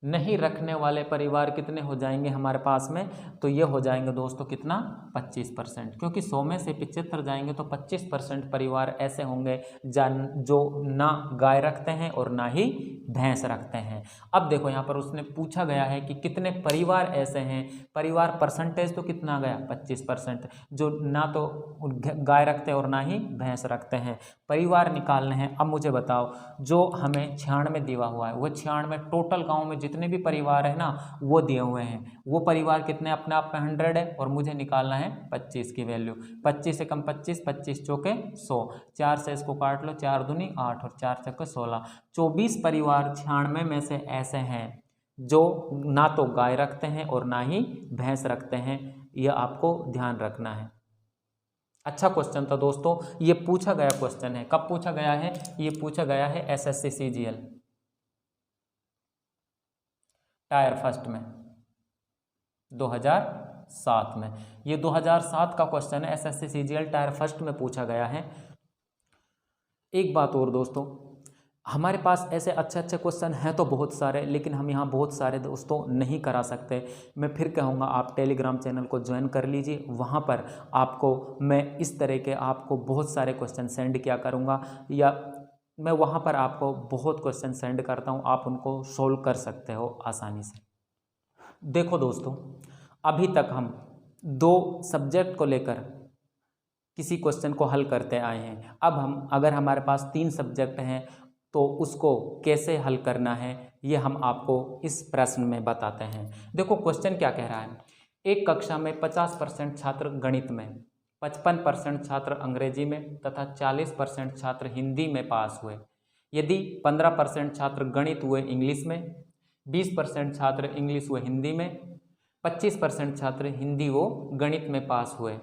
नहीं रखने वाले परिवार कितने हो जाएंगे हमारे पास में, तो ये हो जाएंगे दोस्तों कितना, 25%, क्योंकि 100 में से 75 जाएंगे तो 25% परिवार ऐसे होंगे जो ना गाय रखते हैं और ना ही भैंस रखते हैं। अब देखो, यहाँ पर उसने पूछा गया है कि कितने परिवार ऐसे हैं, परिवार परसेंटेज तो कितना आ गया, 25%, जो ना तो गाय रखते हैं और ना ही भैंस रखते हैं। परिवार निकालने हैं। अब मुझे बताओ, जो हमें 96 दिया हुआ है, वो 96 टोटल गांव में जितने भी परिवार है ना, वो दिए हुए हैं, वो परिवार कितने अपने आप में 100 है, और मुझे निकालना है 25 की वैल्यू। 25 से कम 25, 25 चौके 100, 4 से इसको काट लो, 4 दूनी 8 और 4 चौके 16। 24 परिवार 96 में से ऐसे हैं जो ना तो गाय रखते हैं और ना ही भैंस रखते हैं। यह आपको ध्यान रखना है। अच्छा क्वेश्चन था दोस्तों, ये पूछा गया क्वेश्चन है। कब पूछा गया है, ये पूछा गया है एसएससी सीजीएल टायर फर्स्ट में 2007 में। ये 2007 का क्वेश्चन है, एसएससी सीजीएल टायर फर्स्ट में पूछा गया है। एक बात और दोस्तों, हमारे पास ऐसे अच्छे अच्छे क्वेश्चन हैं तो बहुत सारे, लेकिन हम यहाँ बहुत सारे दोस्तों नहीं करा सकते। मैं फिर कहूँगा आप टेलीग्राम चैनल को ज्वाइन कर लीजिए, वहाँ पर आपको मैं इस तरह के आपको बहुत सारे क्वेश्चन सेंड किया करूँगा, या मैं वहाँ पर आपको बहुत क्वेश्चन सेंड करता हूँ, आप उनको सोल्व कर सकते हो आसानी से। देखो दोस्तों, अभी तक हम 2 सब्जेक्ट को लेकर किसी क्वेश्चन को हल करते आए हैं। अब हम अगर हमारे पास 3 सब्जेक्ट हैं तो उसको कैसे हल करना है ये हम आपको इस प्रश्न में बताते हैं। देखो क्वेश्चन क्या कह रहा है, एक कक्षा में 50% छात्र गणित में, 55% छात्र अंग्रेजी में तथा 40% छात्र हिंदी में पास हुए। यदि 15% छात्र गणित हुए इंग्लिश में, 20% छात्र इंग्लिश हुए हिंदी में, 25% छात्र हिंदी व गणित में पास हुए।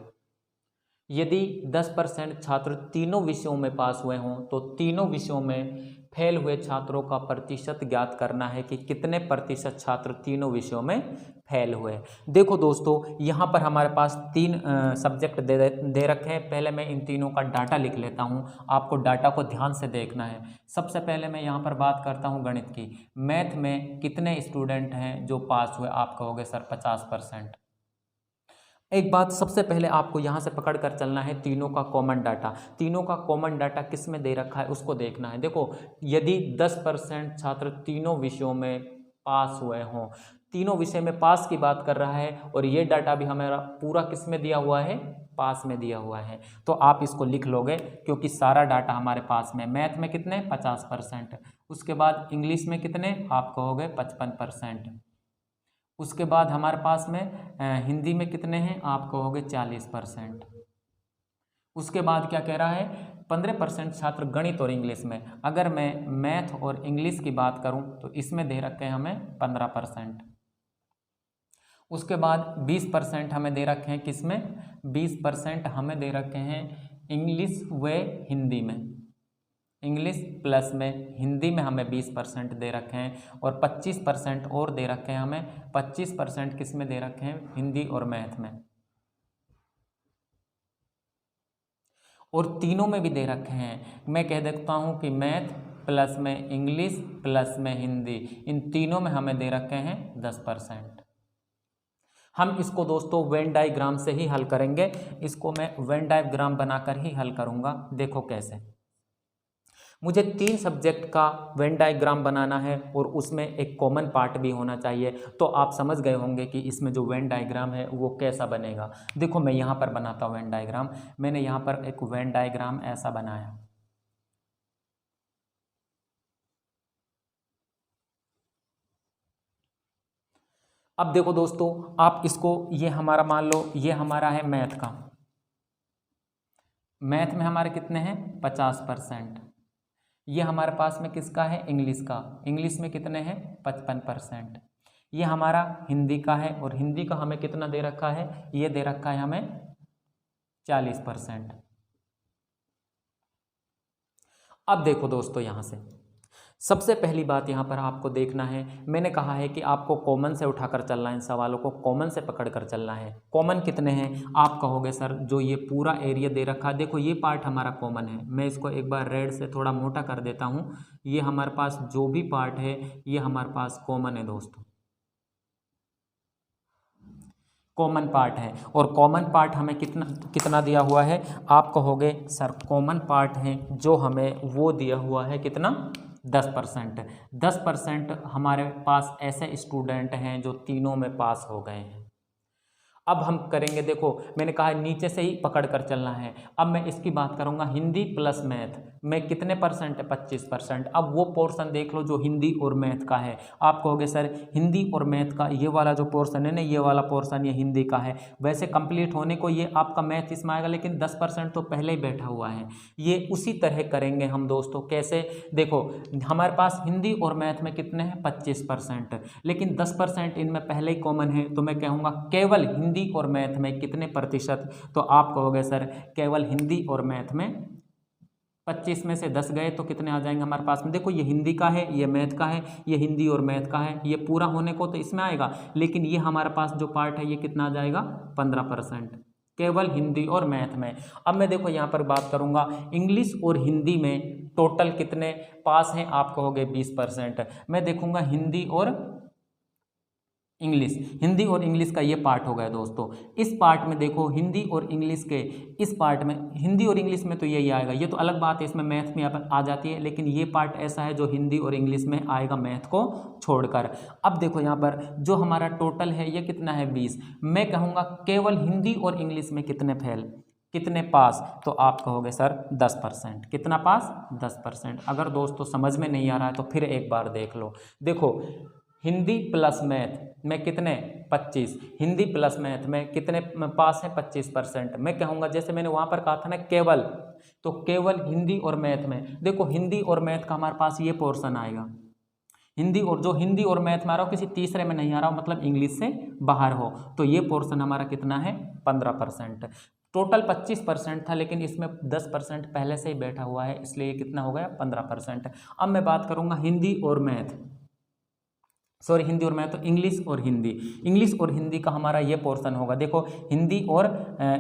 यदि 10% छात्र तीनों विषयों में पास हुए हों तो तीनों विषयों में फेल हुए छात्रों का प्रतिशत ज्ञात करना है कि कितने प्रतिशत छात्र तीनों विषयों में फेल हुए। देखो दोस्तों, यहाँ पर हमारे पास 3 सब्जेक्ट दे रखे हैं। पहले मैं इन तीनों का डाटा लिख लेता हूँ, आपको डाटा को ध्यान से देखना है। सबसे पहले मैं यहाँ पर बात करता हूँ गणित की। मैथ में कितने स्टूडेंट हैं जो पास हुए? आप कहोगे सर 50%। एक बात सबसे पहले आपको यहाँ से पकड़ कर चलना है, तीनों का कॉमन डाटा। तीनों का कॉमन डाटा किस में दे रखा है उसको देखना है। देखो, यदि 10% छात्र तीनों विषयों में पास हुए हों, तीनों विषय में पास की बात कर रहा है, और ये डाटा भी हमारा पूरा किस में दिया हुआ है? पास में दिया हुआ है। तो आप इसको लिख लोगे क्योंकि सारा डाटा हमारे पास में। मैथ में कितने? 50%। उसके बाद इंग्लिश में कितने? आप कहोगे 55%। उसके बाद हमारे पास में हिंदी में कितने हैं? आप कहोगे 40%। उसके बाद क्या कह रहा है? 15% छात्र गणित और इंग्लिश में। अगर मैं मैथ और इंग्लिश की बात करूं तो इसमें दे रखे हैं हमें 15%। उसके बाद 20% हमें दे रखे हैं किसमें? 20% हमें दे रखे हैं इंग्लिश व हिंदी में। इंग्लिश प्लस में हिंदी में हमें 20% दे रखे हैं, और 25% और दे रखे हैं हमें। 25% किस में दे रखे हैं? हिंदी और मैथ में। और तीनों में भी दे रखे हैं। मैं कह देता हूं कि मैथ प्लस में इंग्लिश प्लस में हिंदी, इन तीनों में हमें दे रखे हैं 10%। हम इसको दोस्तों वेन डायग्राम से ही हल करेंगे। इसको मैं वेन डायग्राम बनाकर ही हल करूंगा। देखो कैसे। मुझे 3 सब्जेक्ट का वेन डायग्राम बनाना है और उसमें एक कॉमन पार्ट भी होना चाहिए। तो आप समझ गए होंगे कि इसमें जो वेन डायग्राम है वो कैसा बनेगा। देखो मैं यहाँ पर बनाता हूँ वेन डायग्राम। मैंने यहाँ पर एक वेन डायग्राम ऐसा बनाया। अब देखो दोस्तों, आप इसको, ये हमारा मान लो ये हमारा है मैथ का। मैथ में हमारे कितने हैं? 50%। ये हमारे पास में किसका है? इंग्लिश का। इंग्लिश में कितने हैं? 55%। ये हमारा हिंदी का है, और हिंदी का हमें कितना दे रखा है? ये दे रखा है हमें 40%। अब देखो दोस्तों, यहाँ से सबसे पहली बात यहाँ पर आपको देखना है, मैंने कहा है कि आपको कॉमन से उठाकर चलना है, इन सवालों को कॉमन से पकड़ कर चलना है। कॉमन कितने हैं? आप कहोगे सर जो ये पूरा एरिया दे रखा है, देखो ये पार्ट हमारा कॉमन है। मैं इसको एक बार रेड से थोड़ा मोटा कर देता हूँ। ये हमारे पास जो भी पार्ट है ये हमारे पास कॉमन है दोस्तों, कॉमन पार्ट है। और कॉमन पार्ट हमें कितना कितना दिया हुआ है? आप कहोगे सर कॉमन पार्ट है जो हमें वो दिया हुआ है कितना? 10%। 10% हमारे पास ऐसे स्टूडेंट हैं जो तीनों में पास हो गए हैं। अब हम करेंगे, देखो मैंने कहा नीचे से ही पकड़ कर चलना है। अब मैं इसकी बात करूंगा हिंदी प्लस मैथ में कितने परसेंट है? 25%। अब वो पोर्शन देख लो जो हिंदी और मैथ का है। आप कहोगे सर हिंदी और मैथ का ये वाला जो पोर्शन है ना, ये वाला पोर्शन ये हिंदी का है। वैसे कंप्लीट होने को ये आपका मैथ इसमें आएगा, लेकिन 10% तो पहले ही बैठा हुआ है। ये उसी तरह करेंगे हम दोस्तों। कैसे? देखो हमारे पास हिंदी और मैथ में कितने हैं? 25%, लेकिन 10% इनमें पहले ही कॉमन है। तो मैं कहूँगा केवल हिंदी और मैथ में कितने प्रतिशत? तो आप कहोगे सर केवल हिंदी और मैथ में 25 में से 10 गए तो कितने आ जाएंगे हमारे पास में? देखो ये हिंदी का है, ये मैथ का है, ये हिंदी और मैथ का है। ये पूरा होने को तो इसमें आएगा, लेकिन ये हमारे पास जो पार्ट है ये कितना आ जाएगा? 15%। केवल हिंदी और मैथ में। अब मैं देखो यहाँ पर बात करूँगा इंग्लिश और हिंदी में टोटल कितने पास हैं, आप कहोगे 20%। मैं देखूँगा हिंदी और इंग्लिश, हिंदी और इंग्लिश का ये पार्ट हो गया दोस्तों। इस पार्ट में देखो हिंदी और इंग्लिश के इस पार्ट में, हिंदी और इंग्लिश में तो यही आएगा, ये तो अलग बात है, इसमें मैथ में आ जाती है, लेकिन ये पार्ट ऐसा है जो हिंदी और इंग्लिश में आएगा मैथ को छोड़कर। अब देखो यहाँ पर जो हमारा टोटल है ये कितना है 20। मैं कहूँगा केवल हिंदी और इंग्लिश में कितने फेल, कितने पास, तो आप कहोगे सर 10%। कितना पास? 10%। अगर दोस्तों समझ में नहीं आ रहा है तो फिर एक बार देख लो। देखो हिंदी प्लस मैथ में कितने 25, हिंदी प्लस मैथ में कितने पास हैं 25%। मैं कहूँगा जैसे मैंने वहाँ पर कहा था ना केवल, तो केवल हिंदी और मैथ में, देखो हिंदी और मैथ का हमारे पास ये पोर्शन आएगा, हिंदी और जो हिंदी और मैथ में आ रहा हो, किसी तीसरे में नहीं आ रहा हो, मतलब इंग्लिश से बाहर हो, तो ये पोर्शन हमारा कितना है 15%। टोटल 25% था, लेकिन इसमें 10% पहले से ही बैठा हुआ है, इसलिए कितना हो गया 15%। अब मैं बात करूँगा हिंदी और मैथ, सॉरी हिंदी और मैथ, तो इंग्लिश और हिंदी, इंग्लिश और हिंदी का हमारा ये पोर्शन होगा। देखो हिंदी और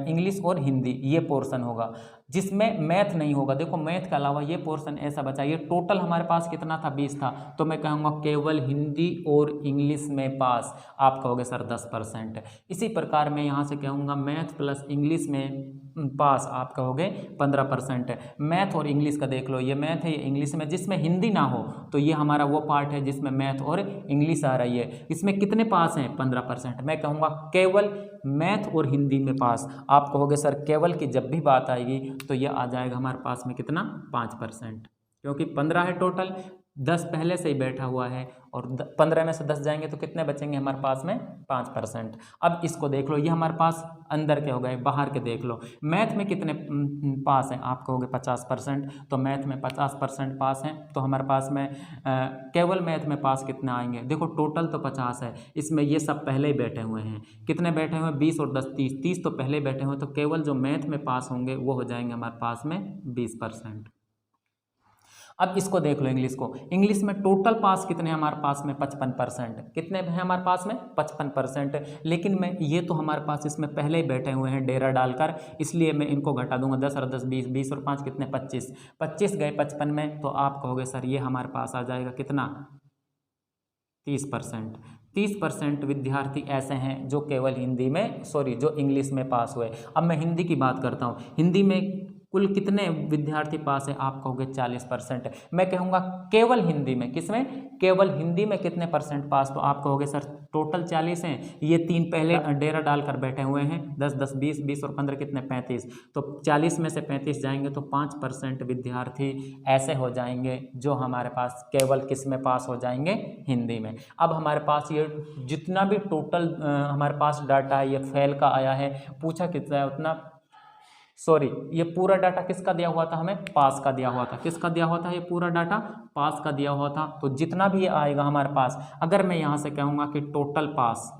इंग्लिश और हिंदी ये पोर्शन होगा, जिसमें मैथ नहीं होगा। देखो मैथ के अलावा ये पोर्शन ऐसा बचा, ये टोटल हमारे पास कितना था 20 था, तो मैं कहूँगा केवल हिंदी और इंग्लिश में पास, आप कहोगे सर 10%। इसी प्रकार मैं यहाँ से कहूँगा मैथ प्लस इंग्लिश में पास, आप कहोगे 15%। मैथ और इंग्लिश का देख लो, ये मैथ है ये इंग्लिश में, जिसमें हिंदी ना हो तो ये हमारा वो पार्ट है जिसमें मैथ और इंग्लिश आ रही है, इसमें कितने पास हैं 15%। मैं कहूँगा केवल मैथ और हिंदी में पास, आप कहोगे सर केवल की जब भी बात आएगी तो ये आ जाएगा हमारे पास में कितना 5%, क्योंकि 15 है टोटल, 10 पहले से ही बैठा हुआ है, और 15 में से 10 जाएंगे तो कितने बचेंगे हमारे पास में 5%। अब इसको देख लो, ये हमारे पास अंदर के हो गए, बाहर के देख लो। मैथ में कितने पास हैं, आप कहोगे 50%, तो मैथ में 50% पास हैं, तो हमारे पास में केवल मैथ में पास कितने आएंगे, देखो टोटल तो 50 है, इसमें ये सब पहले ही बैठे हुए हैं, कितने बैठे हुए हैं 20 और 10 30, 30 तो पहले बैठे हुए हैं, तो केवल जो मैथ में पास होंगे वो हो जाएंगे हमारे पास में 20%। अब इसको देख लो इंग्लिश को, इंग्लिश में टोटल पास कितने हैं हमारे पास में 55%, कितने हैं हमारे पास में 55%। लेकिन मैं ये तो हमारे पास इसमें पहले ही बैठे हुए हैं डेरा डालकर, इसलिए मैं इनको घटा दूंगा, 10 और 10 20, 20 और 5 कितने 25, 25 गए 55 में, तो आप कहोगे सर ये हमारे पास आ जाएगा कितना 30%। 30% विद्यार्थी ऐसे हैं जो केवल हिंदी में, सॉरी जो इंग्लिश में पास हुए। अब मैं हिंदी की बात करता हूँ, हिंदी में कुल कितने विद्यार्थी पास है, आप कहोगे 40%। मैं कहूँगा केवल हिंदी में, किसमें, केवल हिंदी में कितने परसेंट पास, तो आप कहोगे सर टोटल 40 हैं, ये 3 पहले डेरा डालकर बैठे हुए हैं, 10 10 20 20 और 15 कितने 35, तो 40 में से 35 जाएंगे तो 5% विद्यार्थी ऐसे हो जाएंगे जो हमारे पास केवल किस में पास हो जाएंगे, हिंदी में। अब हमारे पास ये जितना भी टोटल हमारे पास डाटा है ये फेल का आया है, पूछा कितना है उतना, सॉरी ये पूरा डाटा किसका दिया हुआ था, हमें पास का दिया हुआ था, किसका दिया हुआ था, ये पूरा डाटा पास का दिया हुआ था। तो जितना भी ये आएगा हमारे पास, अगर मैं यहाँ से कहूँगा कि टोटल पास,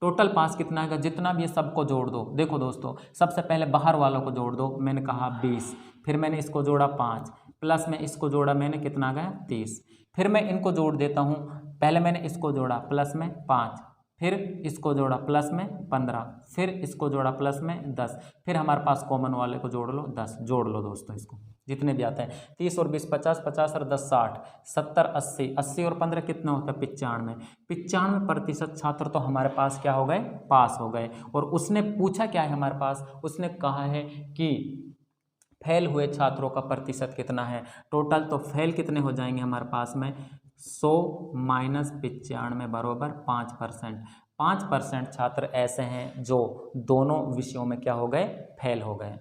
टोटल पास कितना आएगा, जितना भी ये सबको जोड़ दो। देखो दोस्तों सबसे पहले बाहर वालों को जोड़ दो, मैंने कहा 20, फिर मैंने इसको जोड़ा 5, प्लस में इसको जोड़ा मैंने, कितना आ गया 30, फिर मैं इनको जोड़ देता हूँ, पहले मैंने इसको जोड़ा प्लस में 5, फिर इसको जोड़ा प्लस में 15, फिर इसको जोड़ा प्लस में 10, फिर हमारे पास कॉमन वाले को जोड़ लो 10, जोड़ लो दोस्तों इसको, जितने भी आते हैं 30 और 20 50, 50 और 10 60, 70 80, 80 और 15 कितना होता है 95, 95% छात्र तो हमारे पास क्या हो गए, पास हो गए। और उसने पूछा क्या है हमारे पास, उसने कहा है कि फेल हुए छात्रों का प्रतिशत कितना है, टोटल तो फेल कितने हो जाएंगे हमारे पास में 100 माइनस 95 बराबर 5%। 5% छात्र ऐसे हैं जो दोनों विषयों में क्या हो गए, फेल हो गए।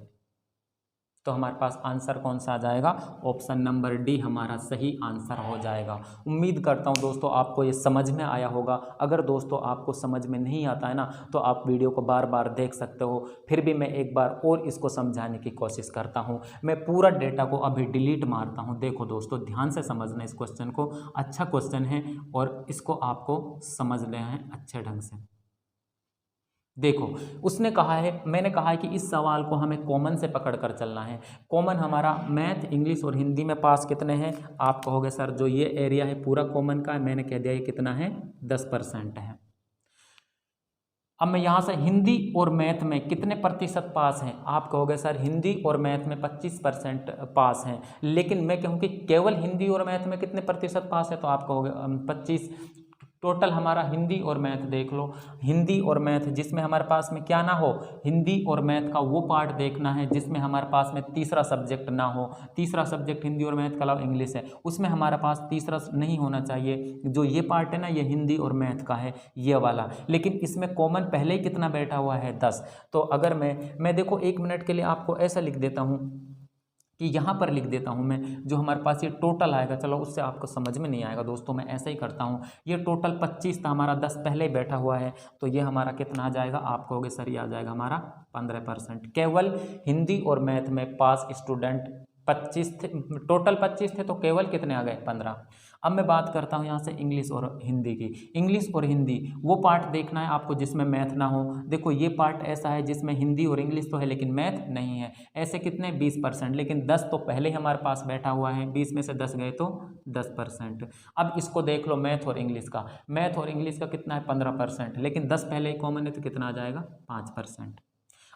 तो हमारे पास आंसर कौन सा आ जाएगा, ऑप्शन नंबर डी हमारा सही आंसर हो जाएगा। उम्मीद करता हूं दोस्तों आपको ये समझ में आया होगा। अगर दोस्तों आपको समझ में नहीं आता है ना, तो आप वीडियो को बार बार देख सकते हो, फिर भी मैं एक बार और इसको समझाने की कोशिश करता हूं। मैं पूरा डेटा को अभी डिलीट मारता हूं। देखो दोस्तों ध्यान से समझना इस क्वेश्चन को, अच्छा क्वेश्चन है और इसको आपको समझ लेना है अच्छे ढंग से। देखो उसने कहा है, मैंने कहा है कि इस सवाल को हमें कॉमन से पकड़ कर चलना है। कॉमन हमारा मैथ, इंग्लिश और हिंदी में पास कितने हैं, आप कहोगे सर जो ये एरिया है पूरा कॉमन का है, मैंने कह दिया ये कितना है 10% है। अब मैं यहाँ से हिंदी और मैथ में कितने प्रतिशत पास हैं, आप कहोगे सर हिंदी और मैथ में 25% पास हैं, लेकिन मैं कहूँ कि केवल हिंदी और मैथ में कितने प्रतिशत पास है, तो आप कहोगे 25। टोटल हमारा हिंदी और मैथ देख लो, हिंदी और मैथ जिसमें हमारे पास में क्या ना हो, हिंदी और मैथ का वो पार्ट देखना है जिसमें हमारे पास में तीसरा सब्जेक्ट ना हो। तीसरा सब्जेक्ट हिंदी और मैथ के अलावा इंग्लिश है, उसमें हमारे पास तीसरा नहीं होना चाहिए। जो ये पार्ट है ना, ये हिंदी और मैथ का है, ये वाला। लेकिन इसमें कॉमन पहले ही कितना बैठा हुआ है, 10। तो अगर मैं देखो 1 मिनट के लिए आपको ऐसा लिख देता हूँ कि यहाँ पर लिख देता हूँ मैं, जो हमारे पास ये टोटल आएगा, चलो उससे आपको समझ में नहीं आएगा दोस्तों, मैं ऐसा ही करता हूँ। ये टोटल 25 था, हमारा 10 पहले ही बैठा हुआ है, तो ये हमारा कितना आ जाएगा, आप कहोगे सर ये आ जाएगा हमारा 15%। केवल हिंदी और मैथ में पास स्टूडेंट 25 थे, टोटल 25 थे, तो केवल कितने आ गए, 15। अब मैं बात करता हूँ यहाँ से इंग्लिश और हिंदी की। इंग्लिश और हिंदी वो पार्ट देखना है आपको जिसमें मैथ ना हो। देखो ये पार्ट ऐसा है जिसमें हिंदी और इंग्लिश तो है लेकिन मैथ नहीं है। ऐसे कितने 20%, लेकिन 10 तो पहले ही हमारे पास बैठा हुआ है, 20 में से 10 गए तो 10%। अब इसको देख लो मैथ और इंग्लिश का, मैथ और इंग्लिश का कितना है 15%, लेकिन 10 पहले ही कॉमन है तो कितना आ जाएगा 5%।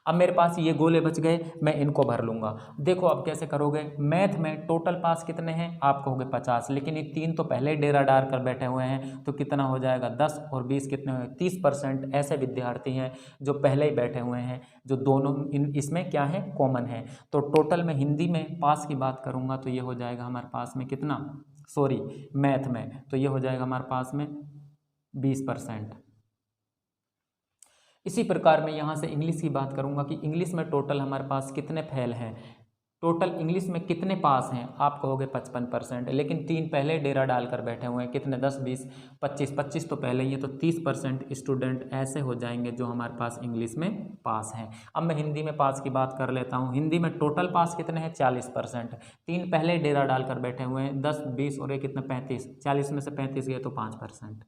अब मेरे पास ये गोले बच गए, मैं इनको भर लूँगा। देखो अब कैसे करोगे, मैथ में टोटल पास कितने हैं, आप कहोगे 50, लेकिन ये 3 तो पहले ही डेरा डाल कर बैठे हुए हैं, तो कितना हो जाएगा 10 और 20 कितने हुए, 30% ऐसे विद्यार्थी हैं जो पहले ही बैठे हुए हैं, जो दोनों इसमें क्या है, कॉमन है। तो टोटल में हिंदी में पास की बात करूँगा तो ये हो जाएगा हमारे पास में कितना, सॉरी मैथ में, तो ये हो जाएगा हमारे पास में 20%। इसी प्रकार मैं यहाँ से इंग्लिश की बात करूँगा कि इंग्लिश में टोटल हमारे पास कितने फेल हैं, टोटल इंग्लिश में कितने पास हैं, आप कहोगे 55%, लेकिन 3 पहले डेरा डालकर बैठे हुए हैं, कितने 10 20 25, 25 तो पहले ही है, तो 30% स्टूडेंट ऐसे हो जाएंगे जो हमारे पास इंग्लिश में पास हैं। अब मैं हिंदी में पास की बात कर लेता हूँ। हिंदी में टोटल पास कितने हैं, 40%, 3 पहले डेरा डालकर बैठे हुए हैं, 10 20 और ये कितने 35, 40 में से 35 गए तो 5%।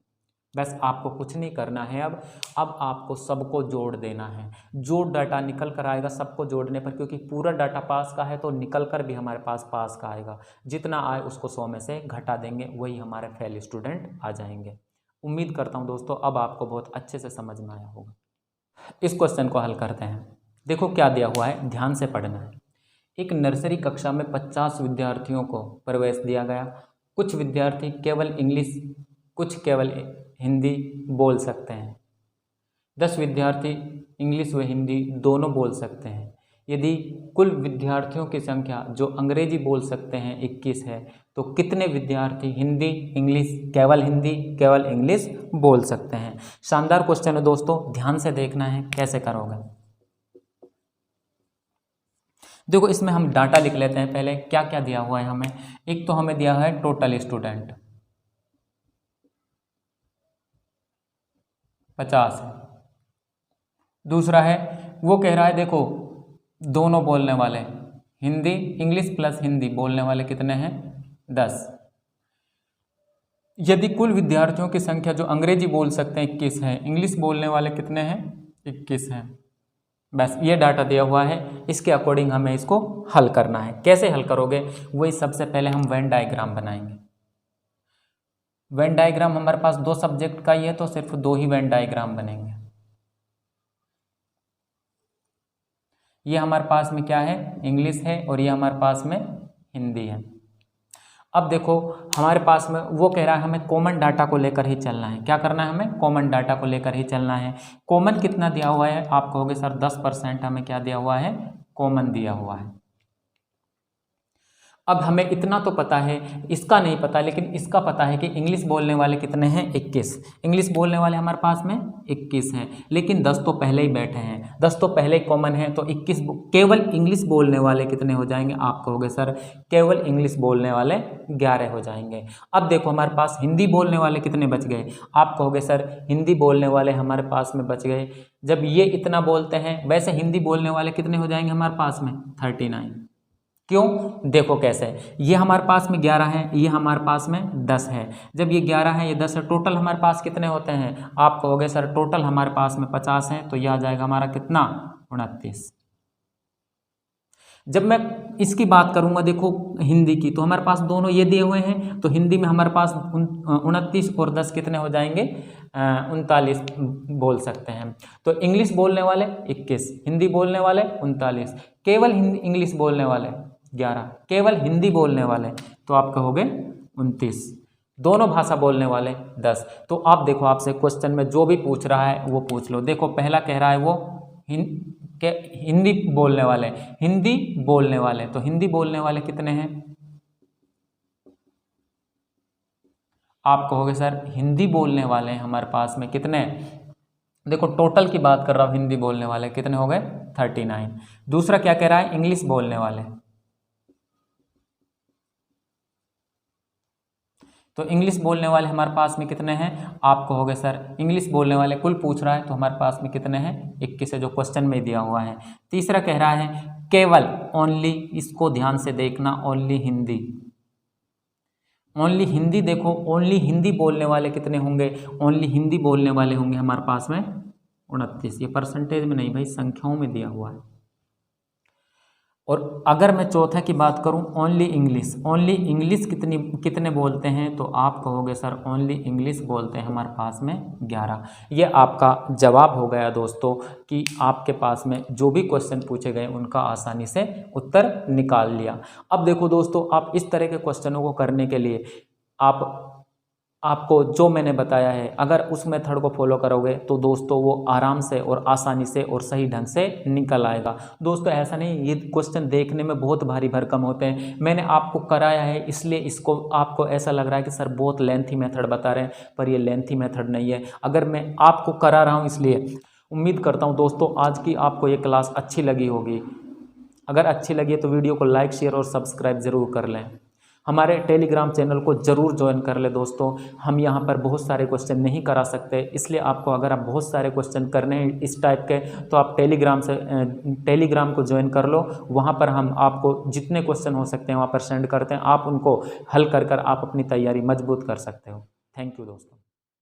बस आपको कुछ नहीं करना है, अब आपको सबको जोड़ देना है। जो डाटा निकल कर आएगा सबको जोड़ने पर, क्योंकि पूरा डाटा पास का है तो निकल कर भी हमारे पास पास का आएगा, जितना आए उसको 100 में से घटा देंगे, वही हमारे फेल स्टूडेंट आ जाएंगे। उम्मीद करता हूँ दोस्तों अब आपको बहुत अच्छे से समझ में आया होगा। इस क्वेश्चन को हल करते हैं। देखो क्या दिया हुआ है, ध्यान से पढ़ना है। एक नर्सरी कक्षा में 50 विद्यार्थियों को प्रवेश दिया गया। कुछ विद्यार्थी केवल इंग्लिश, कुछ केवल हिंदी बोल सकते हैं। 10 विद्यार्थी इंग्लिश व हिंदी दोनों बोल सकते हैं। यदि कुल विद्यार्थियों की संख्या जो अंग्रेजी बोल सकते हैं 21 है, तो कितने विद्यार्थी हिंदी इंग्लिश केवल इंग्लिश बोल सकते हैं। शानदार क्वेश्चन है दोस्तों, ध्यान से देखना है कैसे करोगे। देखो इसमें हम डाटा लिख लेते हैं पहले, क्या क्या दिया हुआ है हमें। एक तो हमें दिया है टोटल स्टूडेंट 50 है। दूसरा है वो कह रहा है, देखो दोनों बोलने वाले हिंदी इंग्लिश प्लस हिंदी बोलने वाले कितने हैं, 10। यदि कुल विद्यार्थियों की संख्या जो अंग्रेजी बोल सकते हैं 21 है, इंग्लिश बोलने वाले कितने हैं, 21 हैं। बस ये डाटा दिया हुआ है, इसके अकॉर्डिंग हमें इसको हल करना है। कैसे हल करोगे, वही सबसे पहले हम वेन डायग्राम बनाएंगे। वेन डायग्राम हमारे पास 2 सब्जेक्ट का ही है तो सिर्फ 2 ही वेन डायग्राम बनेंगे। ये हमारे पास में क्या है, इंग्लिश है, और ये हमारे पास में हिंदी है। अब देखो हमारे पास में वो कह रहा है हमें कॉमन डाटा को लेकर ही चलना है। क्या करना है, हमें कॉमन डाटा को लेकर ही चलना है। कॉमन कितना दिया हुआ है, आप कहोगे सर 10% हमें क्या दिया हुआ है, कॉमन दिया हुआ है। अब हमें इतना तो पता है, इसका नहीं पता, लेकिन इसका पता है कि इंग्लिश बोलने वाले कितने हैं, 21। इंग्लिश बोलने वाले हमारे पास में 21 हैं, लेकिन 10 तो पहले ही बैठे हैं, 10 तो पहले ही कॉमन है, तो 21 केवल इंग्लिश बोलने वाले कितने हो जाएंगे, आप कहोगे सर केवल इंग्लिश बोलने वाले 11 हो जाएंगे। अब देखो हमारे पास हिंदी बोलने वाले कितने बच गए, आप कहोगे सर हिंदी बोलने वाले हमारे पास में बच गए। जब ये इतना बोलते हैं, वैसे हिंदी बोलने वाले कितने हो जाएंगे हमारे पास में, 39। क्यों, देखो कैसे, ये हमारे पास में 11 है, ये हमारे पास में 10 है। जब ये 11 है, ये 10 है, टोटल हमारे पास कितने होते हैं, आप कहोगे सर टोटल हमारे पास में 50 है, तो यह आ जाएगा हमारा कितना, 29। जब मैं इसकी बात करूंगा देखो हिंदी की, तो हमारे पास दोनों ये दिए हुए हैं, तो हिंदी में हमारे पास 29 और 10 कितने हो जाएंगे, 39 बोल सकते हैं। तो इंग्लिश बोलने वाले 21, हिंदी बोलने वाले 39, केवल हिंदी इंग्लिश बोलने वाले 11, केवल हिंदी बोलने वाले तो आप कहोगे 29, दोनों भाषा बोलने वाले 10। तो आप देखो आपसे क्वेश्चन में जो भी पूछ रहा है वो पूछ लो। देखो पहला कह रहा है वो हिंदी बोलने वाले, हिंदी बोलने वाले, तो हिंदी बोलने वाले कितने हैं, आप कहोगे सर हिंदी बोलने वाले हमारे पास में कितने, देखो टोटल की बात कर रहा हूँ, हिंदी बोलने वाले कितने हो गए 39। दूसरा क्या कह रहा है, इंग्लिश बोलने वाले, तो इंग्लिश बोलने वाले हमारे पास में कितने हैं, आप कहोगे सर इंग्लिश बोलने वाले कुल पूछ रहा है तो हमारे पास में कितने हैं 21 है, जो क्वेश्चन में दिया हुआ है। तीसरा कह रहा है केवल, ओनली, इसको ध्यान से देखना, ओनली हिंदी, ओनली हिंदी, देखो ओनली हिंदी बोलने वाले कितने होंगे, ओनली हिंदी बोलने वाले होंगे हमारे पास में 29, ये परसेंटेज में नहीं भाई संख्याओं में दिया हुआ है। और अगर मैं चौथा की बात करूं, ओनली इंग्लिश, ओनली इंग्लिश कितने बोलते हैं, तो आप कहोगे सर ओनली इंग्लिश बोलते हैं हमारे पास में 11। ये आपका जवाब हो गया दोस्तों कि आपके पास में जो भी क्वेश्चन पूछे गए उनका आसानी से उत्तर निकाल लिया। अब देखो दोस्तों, आप इस तरह के क्वेश्चनों को करने के लिए आपको जो मैंने बताया है, अगर उस मेथड को फॉलो करोगे तो दोस्तों वो आराम से और आसानी से और सही ढंग से निकल आएगा। दोस्तों ऐसा नहीं ये क्वेश्चन देखने में बहुत भारी भरकम होते हैं, मैंने आपको कराया है इसलिए इसको आपको ऐसा लग रहा है कि सर बहुत लेंथी मेथड बता रहे हैं, पर ये लेंथी मेथड नहीं है। अगर मैं आपको करा रहा हूँ इसलिए उम्मीद करता हूँ दोस्तों आज की आपको ये क्लास अच्छी लगी होगी। अगर अच्छी लगी है तो वीडियो को लाइक, शेयर और सब्सक्राइब ज़रूर कर लें। हमारे टेलीग्राम चैनल को ज़रूर ज्वाइन कर ले दोस्तों। हम यहाँ पर बहुत सारे क्वेश्चन नहीं करा सकते, इसलिए आपको अगर आप बहुत सारे क्वेश्चन करने हैं इस टाइप के तो आप टेलीग्राम को ज्वाइन कर लो। वहाँ पर हम आपको जितने क्वेश्चन हो सकते हैं वहाँ पर सेंड करते हैं, आप उनको हल कर आप अपनी तैयारी मजबूत कर सकते हो। थैंक यू दोस्तों।